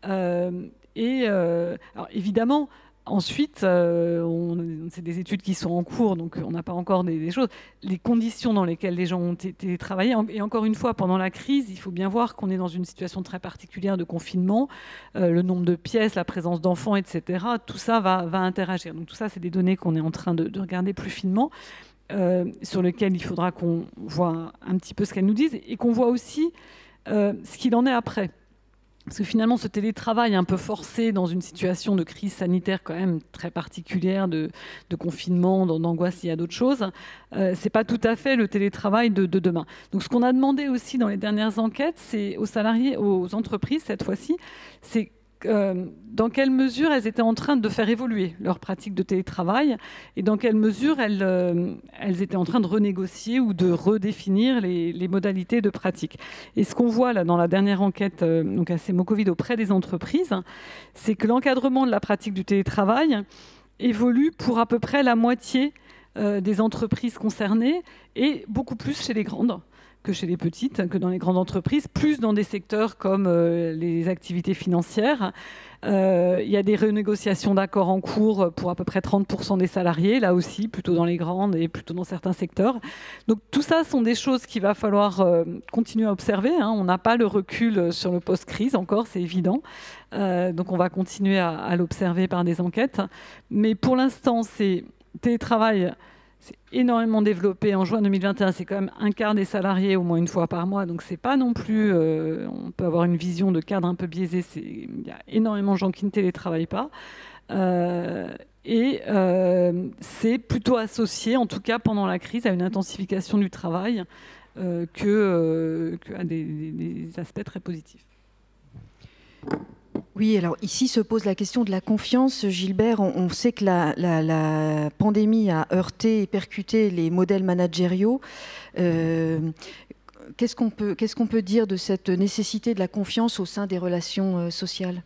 Alors évidemment, ensuite, c'est des études qui sont en cours, donc on n'a pas encore des choses. Les conditions dans lesquelles les gens ont télétravaillé, et encore une fois, pendant la crise, il faut bien voir qu'on est dans une situation très particulière de confinement. Le nombre de pièces, la présence d'enfants, etc., tout ça va interagir. Donc tout ça, c'est des données qu'on est en train de regarder plus finement, sur lesquelles il faudra qu'on voit un petit peu ce qu'elles nous disent, et qu'on voit aussi ce qu'il en est après. Parce que finalement, ce télétravail un peu forcé dans une situation de crise sanitaire quand même très particulière, de confinement, d'angoisse, il y a d'autres choses, c'est pas tout à fait le télétravail de demain. Donc ce qu'on a demandé aussi dans les dernières enquêtes, c'est aux salariés, aux entreprises cette fois-ci, c'est dans quelle mesure elles étaient en train de faire évoluer leur pratique de télétravail et dans quelle mesure elles étaient en train de renégocier ou de redéfinir les modalités de pratique. Et ce qu'on voit là dans la dernière enquête donc à Semocovid auprès des entreprises, c'est que l'encadrement de la pratique du télétravail évolue pour à peu près la moitié des entreprises concernées et beaucoup plus chez les grandes que chez les petites, que dans les grandes entreprises, plus dans des secteurs comme les activités financières. Il y a des renégociations d'accords en cours pour à peu près 30% des salariés, là aussi, plutôt dans les grandes et plutôt dans certains secteurs. Donc tout ça sont des choses qu'il va falloir continuer à observer. On n'a pas le recul sur le post-crise encore, c'est évident. Donc on va continuer à l'observer par des enquêtes. Mais pour l'instant, c'est télétravail. C'est énormément développé. En juin 2021, c'est quand même un quart des salariés au moins une fois par mois. Donc, c'est pas non plus... on peut avoir une vision de cadre un peu biaisée. Il y a énormément de gens qui ne télétravaillent pas. C'est plutôt associé, en tout cas pendant la crise, à une intensification du travail qu'à des aspects très positifs. Oui, alors ici se pose la question de la confiance. Gilbert, on sait que la pandémie a heurté et percuté les modèles managériaux. Qu'est-ce qu'on peut dire de cette nécessité de la confiance au sein des relations sociales ?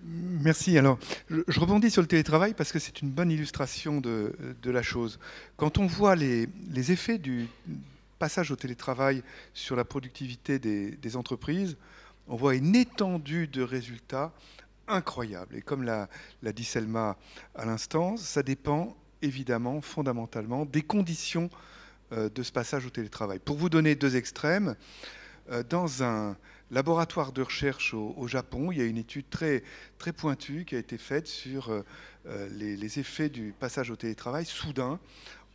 Merci. Alors, je rebondis sur le télétravail parce que c'est une bonne illustration de la chose. Quand on voit les effets du passage au télétravail sur la productivité des entreprises, on voit une étendue de résultats incroyable. Et comme l'a dit Selma à l'instant, ça dépend évidemment, fondamentalement, des conditions de ce passage au télétravail. Pour vous donner deux extrêmes, dans un laboratoire de recherche au Japon, il y a une étude très, très pointue qui a été faite sur les effets du passage au télétravail soudain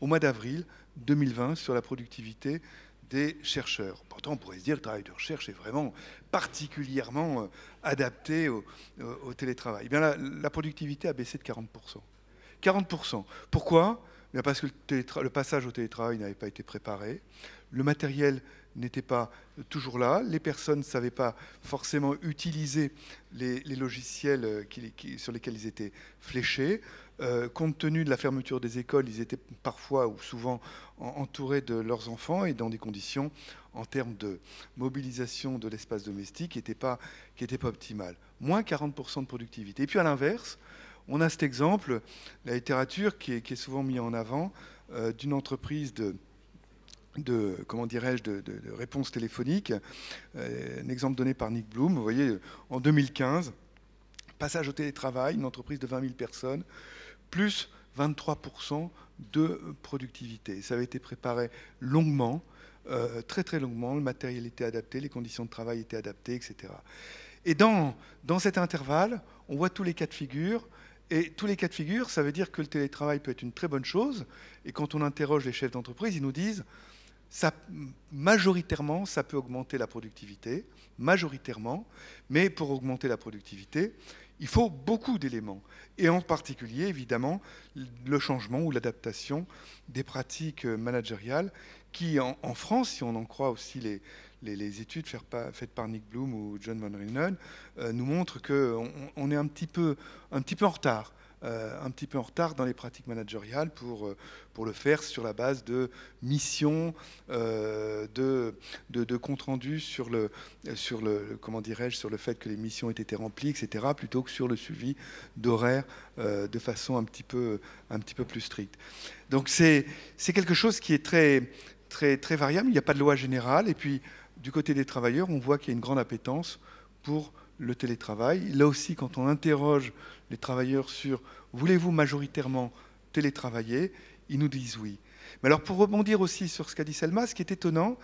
au mois d'avril 2020 sur la productivité des chercheurs. Pourtant, on pourrait se dire que le travail de recherche est vraiment particulièrement adapté au télétravail. Eh bien, la productivité a baissé de 40%. 40%. Pourquoi ? Bien parce que le passage au télétravail n'avait pas été préparé, le matériel n'était pas toujours là, les personnes ne savaient pas forcément utiliser les logiciels sur lesquels ils étaient fléchés. Compte tenu de la fermeture des écoles, ils étaient parfois ou souvent entourés de leurs enfants et dans des conditions en termes de mobilisation de l'espace domestique qui n'étaient pas optimales. Moins 40% de productivité. Et puis à l'inverse, on a cet exemple, la littérature qui est souvent mise en avant d'une entreprise de réponse téléphonique. Un exemple donné par Nick Bloom, vous voyez, en 2015, passage au télétravail, une entreprise de 20 000 personnes, plus 23% de productivité. Ça avait été préparé longuement, très très longuement, le matériel était adapté, les conditions de travail étaient adaptées, etc. Et dans cet intervalle, on voit tous les cas de figure. Et tous les cas de figure, ça veut dire que le télétravail peut être une très bonne chose. Et quand on interroge les chefs d'entreprise, ils nous disent majoritairement, ça peut augmenter la productivité, majoritairement, mais pour augmenter la productivité, il faut beaucoup d'éléments. Et en particulier, évidemment, le changement ou l'adaptation des pratiques managériales qui, en France, si on en croit aussi les études faites par Nick Bloom ou John Van Reenen, nous montrent qu'on est un petit peu en retard. Un petit peu en retard dans les pratiques managériales pour le faire sur la base de missions, de compte rendu sur le comment dirais-je, sur le fait que les missions aient été remplies, etc., plutôt que sur le suivi d'horaires de façon un petit peu plus stricte. Donc c'est quelque chose qui est très variable. Il n'y a pas de loi générale. Et puis du côté des travailleurs, on voit qu'il y a une grande appétence pour le télétravail. Là aussi, quand on interroge les travailleurs sur « voulez-vous majoritairement télétravailler ?», ils nous disent oui. Mais alors pour rebondir aussi sur ce qu'a dit Selma, ce qui est étonnant,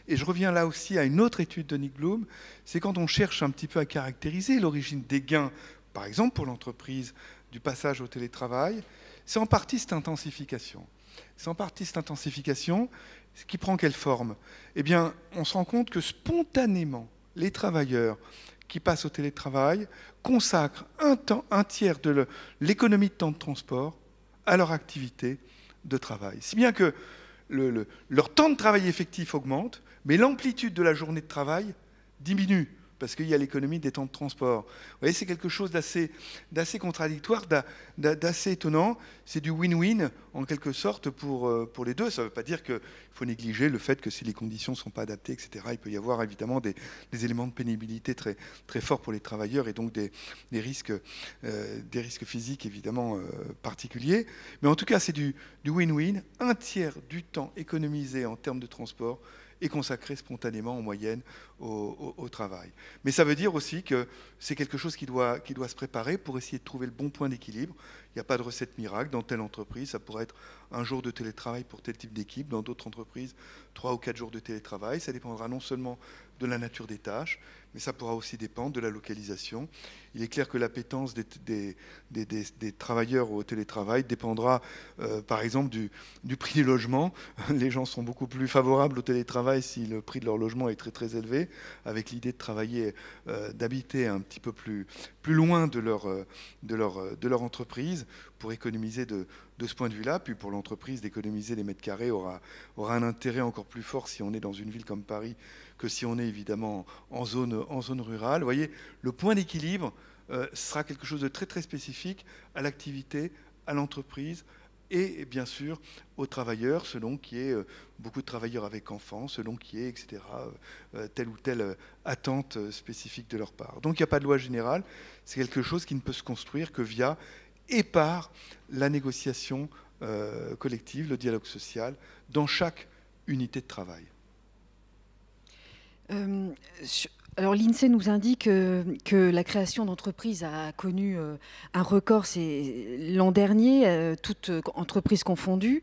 et je reviens là aussi à une autre étude de Nick Bloom, c'est quand on cherche un petit peu à caractériser l'origine des gains, par exemple pour l'entreprise, du passage au télétravail, c'est en partie cette intensification. C'est en partie cette intensification qui prend quelle forme ? Eh bien, on se rend compte que spontanément, les travailleurs qui passent au télétravail consacrent un tiers de l'économie de temps de transport à leur activité de travail. Si bien que leur temps de travail effectif augmente, mais l'amplitude de la journée de travail diminue, parce qu'il y a l'économie des temps de transport. Vous voyez, c'est quelque chose d'assez contradictoire, d'assez étonnant. C'est du win-win, en quelque sorte, pour les deux. Ça ne veut pas dire qu'il faut négliger le fait que si les conditions ne sont pas adaptées, etc., il peut y avoir évidemment des éléments de pénibilité très, très forts pour les travailleurs et donc des risques physiques, évidemment, particuliers. Mais en tout cas, c'est du win-win. Un tiers du temps économisé en termes de transport est consacré spontanément en moyenne au travail. Mais ça veut dire aussi que c'est quelque chose qui doit se préparer pour essayer de trouver le bon point d'équilibre. Il n'y a pas de recette miracle. Dans telle entreprise, ça pourrait être un jour de télétravail pour tel type d'équipe. Dans d'autres entreprises, 3 ou 4 jours de télétravail. Ça dépendra non seulement de la nature des tâches, mais ça pourra aussi dépendre de la localisation. Il est clair que l'appétence des travailleurs au télétravail dépendra, par exemple, du prix du logement. Les gens sont beaucoup plus favorables au télétravail si le prix de leur logement est très très élevé, avec l'idée de travailler, d'habiter un petit peu plus loin de leur entreprise pour économiser de ce point de vue-là. Puis pour l'entreprise, d'économiser les mètres carrés aura un intérêt encore plus fort si on est dans une ville comme Paris que si on est évidemment en zone rurale. Vous voyez, le point d'équilibre sera quelque chose de très très spécifique à l'activité, à l'entreprise et bien sûr aux travailleurs, selon qu'il y ait beaucoup de travailleurs avec enfants, selon qu'il y ait, etc., telle ou telle attente spécifique de leur part. Donc il n'y a pas de loi générale, c'est quelque chose qui ne peut se construire que via et par la négociation collective, le dialogue social, dans chaque unité de travail. Alors l'INSEE nous indique que la création d'entreprises a connu un record l'an dernier, toutes entreprises confondues,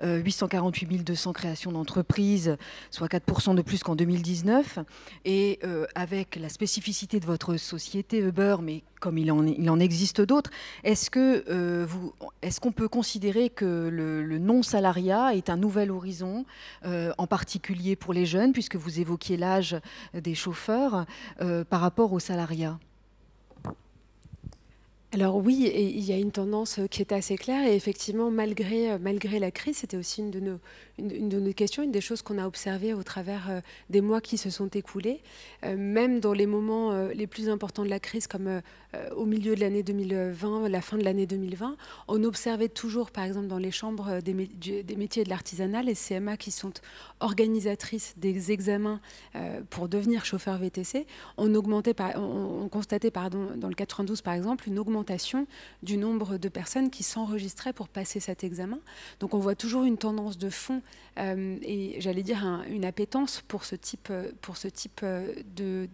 848 200 créations d'entreprises, soit 4% de plus qu'en 2019. Et avec la spécificité de votre société Uber, mais comme il en existe d'autres, est-ce qu'on peut considérer que le non-salariat est un nouvel horizon, en particulier pour les jeunes, puisque vous évoquiez l'âge des chauffeurs, par rapport au salariat ? Alors oui, et il y a une tendance qui est assez claire et effectivement, malgré la crise, c'était aussi une de nos questions, une des choses qu'on a observées au travers des mois qui se sont écoulés. Même dans les moments les plus importants de la crise, comme au milieu de l'année 2020, la fin de l'année 2020, on observait toujours, par exemple, dans les chambres des métiers et de l'artisanat, les CMA qui sont organisatrices des examens pour devenir chauffeur VTC, on constatait dans le 92, par exemple, une augmentation du nombre de personnes qui s'enregistraient pour passer cet examen. Donc on voit toujours une tendance de fond et j'allais dire une appétence pour ce type de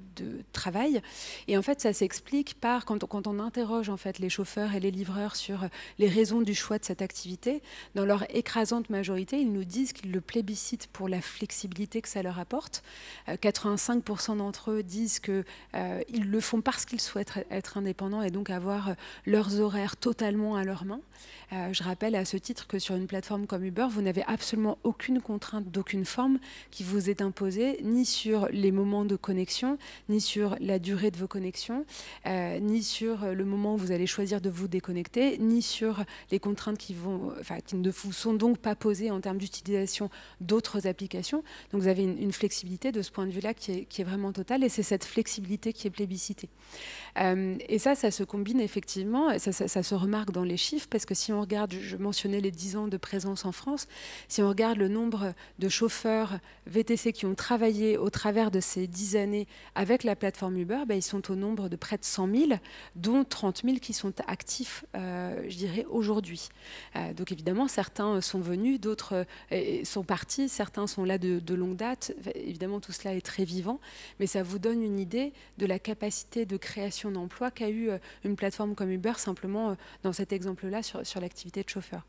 travail. Et en fait, ça s'explique par quand on interroge en fait les chauffeurs et les livreurs sur les raisons du choix de cette activité. Dans leur écrasante majorité, ils nous disent qu'ils le plébiscitent pour la flexibilité que ça leur apporte. 85% d'entre eux disent qu'ils le font parce qu'ils souhaitent être indépendants et donc avoir leurs horaires totalement à leurs mains. Je rappelle à ce titre que sur une plateforme comme Uber, vous n'avez absolument aucune contrainte d'aucune forme qui vous est imposée, ni sur les moments de connexion, ni sur la durée de vos connexions, ni sur le moment où vous allez choisir de vous déconnecter, ni sur les contraintes qui ne vous sont donc pas posées en termes d'utilisation d'autres applications. Donc vous avez une flexibilité de ce point de vue-là qui est vraiment totale, et c'est cette flexibilité qui est plébiscitée. Et ça se combine effectivement, ça se remarque dans les chiffres, parce que si on regarde, je mentionnais les 10 ans de présence en France, si on regarde le nombre de chauffeurs VTC qui ont travaillé au travers de ces 10 années avec la plateforme Uber, ils sont au nombre de près de 100 000, dont 30 000 qui sont actifs, je dirais, aujourd'hui. Donc évidemment, certains sont venus, d'autres sont partis, certains sont là de longue date. Évidemment, tout cela est très vivant, mais ça vous donne une idée de la capacité de création d'emplois qu'a eu une plateforme comme Uber, simplement dans cet exemple-là sur l'activité de chauffeur.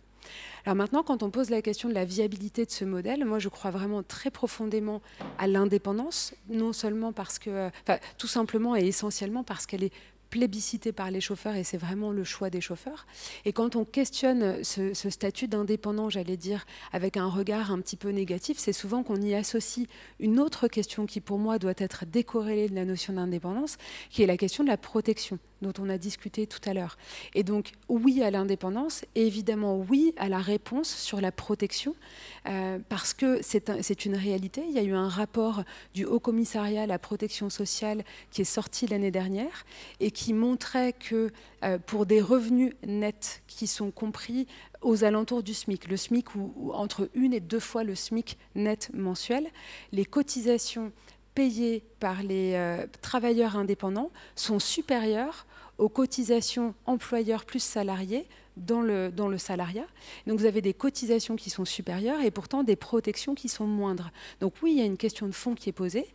Alors maintenant, quand on pose la question de la viabilité de ce modèle, moi je crois vraiment très profondément à l'indépendance, non seulement parce que, tout simplement et essentiellement parce qu'elle est plébiscité par les chauffeurs, et c'est vraiment le choix des chauffeurs. Et quand on questionne ce statut d'indépendant, j'allais dire, avec un regard un petit peu négatif, c'est souvent qu'on y associe une autre question qui, pour moi, doit être décorrélée de la notion d'indépendance, qui est la question de la protection, dont on a discuté tout à l'heure. Et donc, oui à l'indépendance, et évidemment oui à la réponse sur la protection, parce que c'est une réalité. Il y a eu un rapport du Haut Commissariat à la protection sociale qui est sorti l'année dernière, et qui montrait que pour des revenus nets qui sont compris aux alentours du SMIC, le SMIC ou entre 1 et 2 fois le SMIC net mensuel, les cotisations payées par les travailleurs indépendants sont supérieures aux cotisations employeurs plus salariés dans le salariat. Donc vous avez des cotisations qui sont supérieures et pourtant des protections qui sont moindres. Donc oui, il y a une question de fond qui est posée.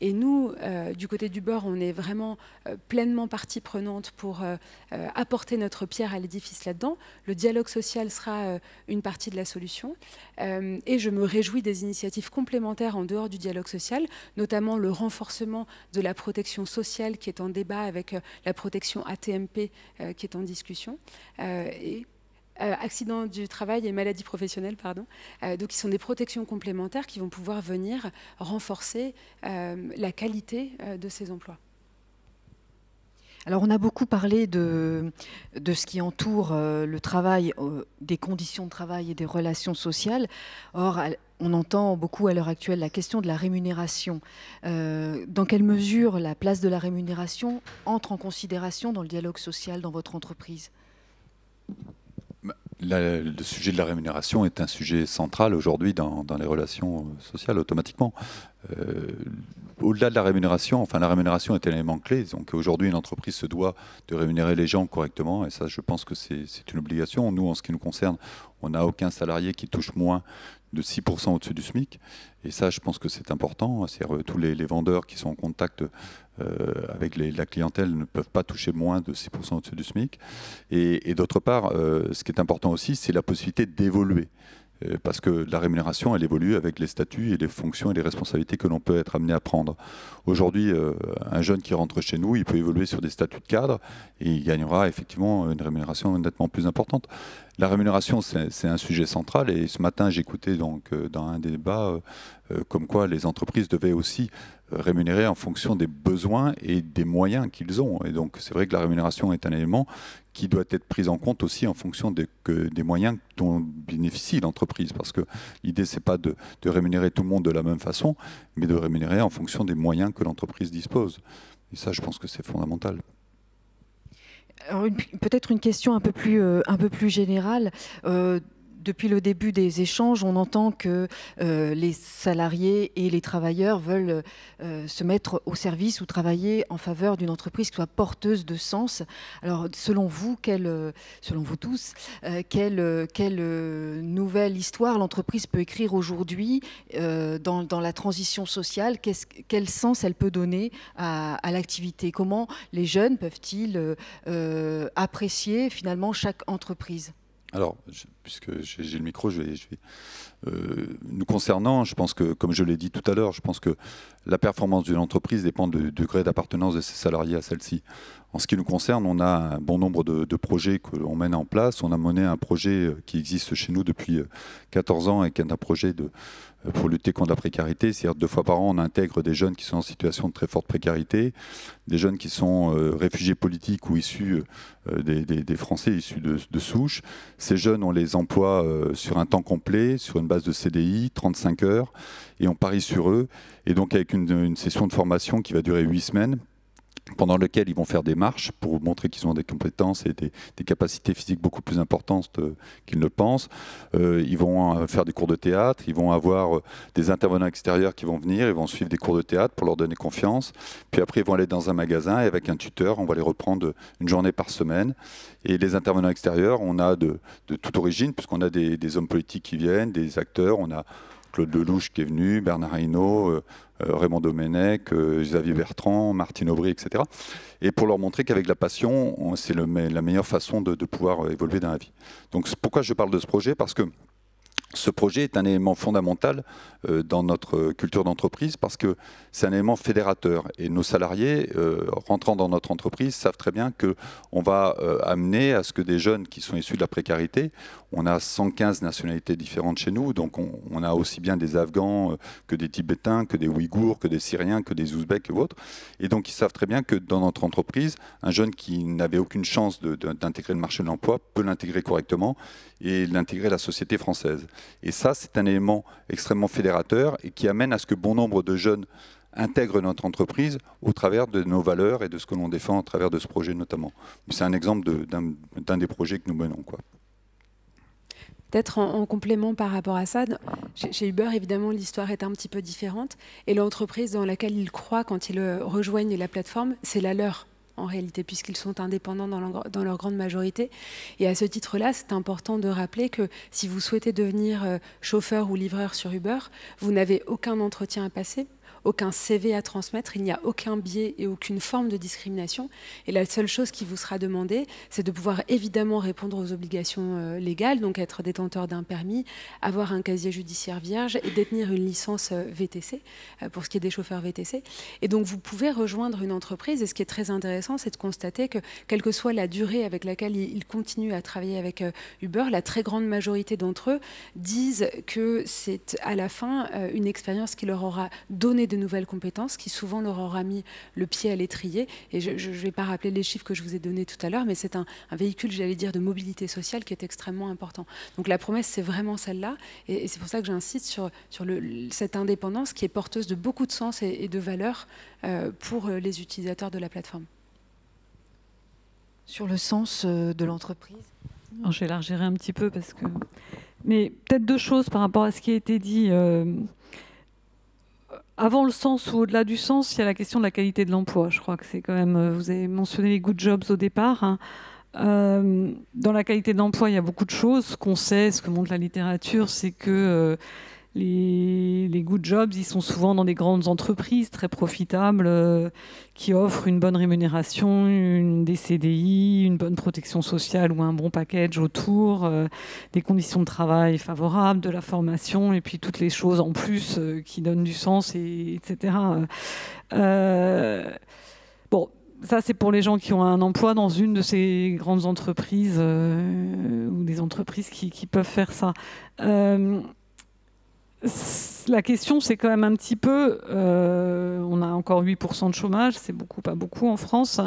Et nous, du côté d'Uber, on est vraiment pleinement partie prenante pour apporter notre pierre à l'édifice là-dedans. Le dialogue social sera une partie de la solution. Et je me réjouis des initiatives complémentaires en dehors du dialogue social, notamment le renforcement de la protection sociale qui est en débat avec la protection AT-MP qui est en discussion. Accidents du travail et maladies professionnelles, pardon. Donc, qui sont des protections complémentaires qui vont pouvoir venir renforcer la qualité de ces emplois. Alors, on a beaucoup parlé de ce qui entoure le travail, des conditions de travail et des relations sociales. Or, on entend beaucoup à l'heure actuelle la question de la rémunération. Dans quelle mesure la place de la rémunération entre en considération dans le dialogue social dans votre entreprise ? Le sujet de la rémunération est un sujet central aujourd'hui dans les relations sociales automatiquement. Au-delà de la rémunération est un élément clé. Donc aujourd'hui, une entreprise se doit de rémunérer les gens correctement, et ça, je pense que c'est une obligation. Nous, en ce qui nous concerne, on n'a aucun salarié qui touche moins de 6% au-dessus du SMIC. Et ça, je pense que c'est important. C'est-à-dire, tous les vendeurs qui sont en contact avec la clientèle ne peuvent pas toucher moins de 6% au-dessus du SMIC. Et d'autre part, ce qui est important aussi, c'est la possibilité d'évoluer. Parce que la rémunération, elle évolue avec les statuts et les fonctions et les responsabilités que l'on peut être amené à prendre. Aujourd'hui, un jeune qui rentre chez nous, il peut évoluer sur des statuts de cadre et il gagnera effectivement une rémunération nettement plus importante. La rémunération, c'est un sujet central, et ce matin, j'écoutais donc dans un débat comme quoi les entreprises devaient aussi rémunérer en fonction des besoins et des moyens qu'ils ont. Et donc, c'est vrai que la rémunération est un élément qui doit être pris en compte aussi en fonction des moyens dont bénéficie l'entreprise. Parce que l'idée, ce n'est pas de rémunérer tout le monde de la même façon, mais de rémunérer en fonction des moyens que l'entreprise dispose. Et ça, je pense que c'est fondamental. Peut-être une question un peu plus générale. Depuis le début des échanges, on entend que les salariés et les travailleurs veulent se mettre au service ou travailler en faveur d'une entreprise qui soit porteuse de sens. Alors, selon vous tous, quelle nouvelle histoire l'entreprise peut écrire aujourd'hui dans la transition sociale? Quel sens elle peut donner à l'activité? Comment les jeunes peuvent-ils apprécier finalement chaque entreprise? Alors, puisque j'ai le micro, nous concernant, je pense que, comme je l'ai dit tout à l'heure, je pense que la performance d'une entreprise dépend du degré d'appartenance de ses salariés à celle-ci. En ce qui nous concerne, on a un bon nombre de projets que l'on mène en place. On a mené un projet qui existe chez nous depuis 14 ans et qui est un projet pour lutter contre la précarité. C'est-à-dire 2 fois par an, on intègre des jeunes qui sont en situation de très forte précarité, des jeunes qui sont réfugiés politiques ou issus des Français issus de souche. Ces jeunes, on les emploie sur un temps complet, sur une base de CDI, 35 heures, et on parie sur eux. Et donc avec une session de formation qui va durer 8 semaines, pendant lequel ils vont faire des marches pour montrer qu'ils ont des compétences et des capacités physiques beaucoup plus importantes qu'ils ne le pensent. Ils vont faire des cours de théâtre, ils vont avoir des intervenants extérieurs qui vont venir, ils vont suivre des cours de théâtre pour leur donner confiance. Puis après, ils vont aller dans un magasin et avec un tuteur, on va les reprendre une journée par semaine. Et les intervenants extérieurs, on a de toute origine, puisqu'on a des hommes politiques qui viennent, des acteurs, on a Claude Lelouch qui est venu, Bernard Hinault, Raymond Domenech, Xavier Bertrand, Martine Aubry, etc. Et pour leur montrer qu'avec la passion, c'est la meilleure façon de pouvoir évoluer dans la vie. Donc pourquoi je parle de ce projet ? Parce que ce projet est un élément fondamental dans notre culture d'entreprise parce que c'est un élément fédérateur. Et nos salariés, rentrant dans notre entreprise, savent très bien qu'on va amener à ce que des jeunes qui sont issus de la précarité, on a 115 nationalités différentes chez nous, donc on a aussi bien des Afghans que des Tibétains, que des Ouïghours, que des Syriens, que des Ouzbeks et autres. Et donc ils savent très bien que dans notre entreprise, un jeune qui n'avait aucune chance d'intégrer le marché de l'emploi peut l'intégrer correctement et l'intégrer à la société française. Et ça, c'est un élément extrêmement fédérateur et qui amène à ce que bon nombre de jeunes intègrent notre entreprise au travers de nos valeurs et de ce que l'on défend à travers de ce projet notamment. C'est un exemple d'un des projets que nous menons, quoi. Peut-être en complément par rapport à ça, chez Uber, évidemment, l'histoire est un petit peu différente. Et l'entreprise dans laquelle ils croient quand ils rejoignent la plateforme, c'est la leur, en réalité, puisqu'ils sont indépendants dans leur grande majorité. Et à ce titre-là, c'est important de rappeler que si vous souhaitez devenir chauffeur ou livreur sur Uber, vous n'avez aucun entretien à passer, aucun CV à transmettre, il n'y a aucun biais et aucune forme de discrimination. Et la seule chose qui vous sera demandée, c'est de pouvoir évidemment répondre aux obligations légales, donc être détenteur d'un permis, avoir un casier judiciaire vierge et détenir une licence VTC, pour ce qui est des chauffeurs VTC. Et donc vous pouvez rejoindre une entreprise, et ce qui est très intéressant, c'est de constater que, quelle que soit la durée avec laquelle ils continuent à travailler avec Uber, la très grande majorité d'entre eux disent que c'est à la fin une expérience qui leur aura donné de nouvelles compétences, qui souvent leur aura mis le pied à l'étrier. Et je ne vais pas rappeler les chiffres que je vous ai donnés tout à l'heure, mais c'est un véhicule, j'allais dire, de mobilité sociale qui est extrêmement important. Donc la promesse, c'est vraiment celle-là. Et c'est pour ça que j'insiste sur cette indépendance qui est porteuse de beaucoup de sens et de valeur pour les utilisateurs de la plateforme. Sur le sens de l'entreprise ? Je vais élargir un petit peu parce que... Mais peut-être 2 choses par rapport à ce qui a été dit. Avant le sens ou au-delà du sens, il y a la question de la qualité de l'emploi. Je crois que c'est quand même... Vous avez mentionné les good jobs au départ. Hein. Dans la qualité de l'emploi, il y a beaucoup de choses. Ce qu'on sait, ce que montre la littérature, c'est que les good jobs, ils sont souvent dans des grandes entreprises très profitables qui offrent une bonne rémunération, des CDI, une bonne protection sociale ou un bon package autour, des conditions de travail favorables, de la formation et puis toutes les choses en plus qui donnent du sens, etc. Bon, ça c'est pour les gens qui ont un emploi dans une de ces grandes entreprises ou des entreprises qui peuvent faire ça. La question, c'est quand même un petit peu... on a encore 8% de chômage, c'est beaucoup, pas beaucoup en France.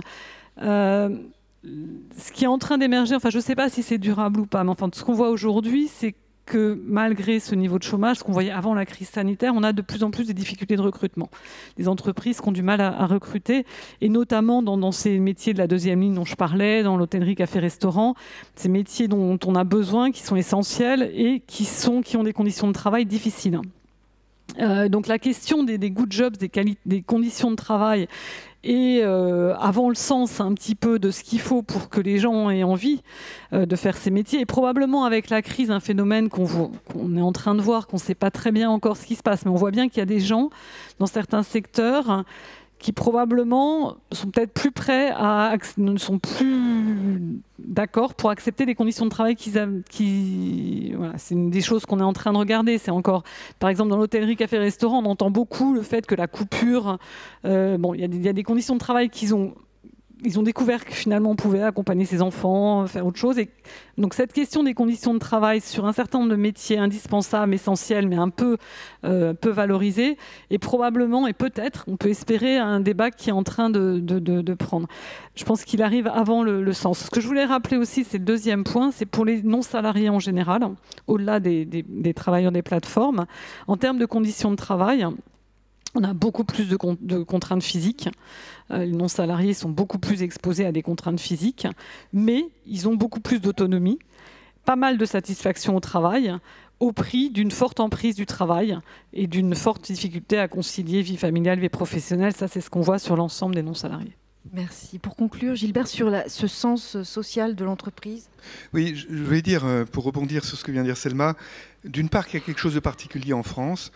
Ce qui est en train d'émerger, enfin je ne sais pas si c'est durable ou pas, mais enfin, ce qu'on voit aujourd'hui, c'est que malgré ce niveau de chômage, ce qu'on voyait avant la crise sanitaire, on a de plus en plus des difficultés de recrutement. Des entreprises qui ont du mal à recruter, et notamment dans ces métiers de la deuxième ligne dont je parlais, dans l'hôtellerie, café, restaurant, ces métiers dont on a besoin, qui sont essentiels et qui ont des conditions de travail difficiles. Donc la question des good jobs, des conditions de travail, et avant le sens un petit peu de ce qu'il faut pour que les gens aient envie de faire ces métiers. Et probablement avec la crise, un phénomène qu'on est en train de voir, qu'on ne sait pas très bien encore ce qui se passe, mais on voit bien qu'il y a des gens dans certains secteurs qui probablement sont peut-être plus prêts ne sont plus d'accord pour accepter des conditions de travail voilà, c'est une des choses qu'on est en train de regarder. C'est encore, par exemple, dans l'hôtellerie, café, restaurant, on entend beaucoup le fait que la coupure, bon, il y a des conditions de travail ils ont découvert que finalement on pouvait accompagner ses enfants, faire autre chose. Et donc cette question des conditions de travail sur un certain nombre de métiers indispensables, essentiels, mais un peu valorisés, et probablement, et peut-être, on peut espérer un débat qui est en train de prendre. Je pense qu'il arrive avant le sens. Ce que je voulais rappeler aussi, c'est le deuxième point, c'est pour les non-salariés en général, au-delà des travailleurs des plateformes, en termes de conditions de travail. On a beaucoup plus de contraintes physiques. Les non-salariés sont beaucoup plus exposés à des contraintes physiques, mais ils ont beaucoup plus d'autonomie, pas mal de satisfaction au travail, au prix d'une forte emprise du travail et d'une forte difficulté à concilier vie familiale, vie professionnelle. Ça, c'est ce qu'on voit sur l'ensemble des non-salariés. Merci. Pour conclure, Gilbert, sur ce sens social de l'entreprise. Oui, je voulais dire, pour rebondir sur ce que vient de dire Selma, d'une part, qu'il y a quelque chose de particulier en France.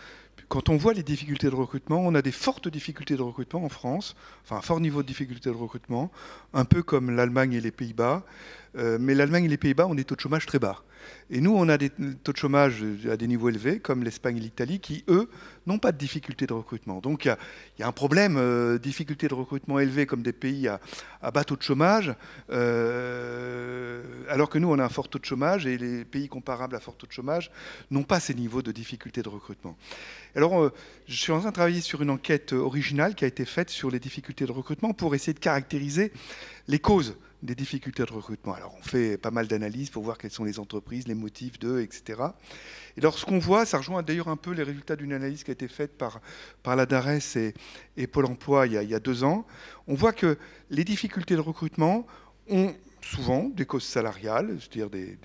Quand on voit les difficultés de recrutement, on a des fortes difficultés de recrutement en France, enfin un fort niveau de difficulté de recrutement, un peu comme l'Allemagne et les Pays-Bas. Mais l'Allemagne et les Pays-Bas ont des taux de chômage très bas. Et nous, on a des taux de chômage à des niveaux élevés, comme l'Espagne et l'Italie, qui, eux, n'ont pas de difficultés de recrutement. Donc il y a un problème, difficulté de recrutement élevée comme des pays à bas taux de chômage, alors que nous, on a un fort taux de chômage, et les pays comparables à fort taux de chômage n'ont pas ces niveaux de difficulté de recrutement. Alors, je suis en train de travailler sur une enquête originale qui a été faite sur les difficultés de recrutement pour essayer de caractériser les causes des difficultés de recrutement. Alors, on fait pas mal d'analyses pour voir quelles sont les entreprises, les motifs d'eux, etc. Et alors, ce qu'on voit, ça rejoint d'ailleurs un peu les résultats d'une analyse qui a été faite par la DARES et Pôle emploi il y a 2 ans. On voit que les difficultés de recrutement ont souvent des causes salariales, c'est-à-dire des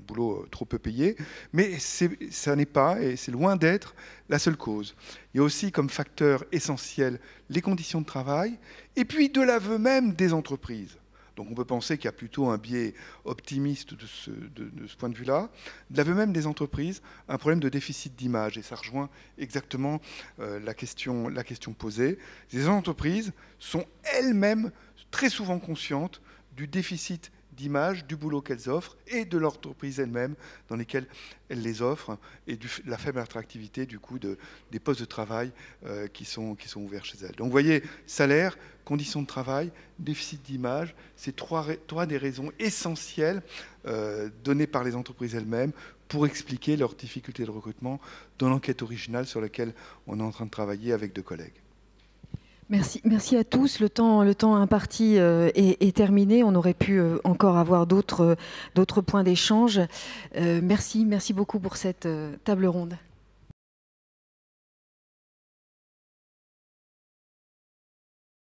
boulots trop peu payés, mais ça n'est pas, et c'est loin d'être, la seule cause. Il y a aussi comme facteur essentiel les conditions de travail, et puis de l'aveu même des entreprises. Donc on peut penser qu'il y a plutôt un biais optimiste de ce point de vue-là. De l'aveu même des entreprises, un problème de déficit d'image, et ça rejoint exactement la question posée. Les entreprises sont elles-mêmes très souvent conscientes du déficit d'image, du boulot qu'elles offrent et de l'entreprise elle-même dans lesquelles elles les offrent, et de la faible attractivité du coup des postes de travail qui sont ouverts chez elles. Donc vous voyez, salaire, conditions de travail, déficit d'image, c'est trois des raisons essentielles données par les entreprises elles-mêmes pour expliquer leurs difficultés de recrutement dans l'enquête originale sur laquelle on est en train de travailler avec 2 collègues. Merci à tous. Le temps imparti est terminé. On aurait pu encore avoir d'autres points d'échange. Merci beaucoup pour cette table ronde.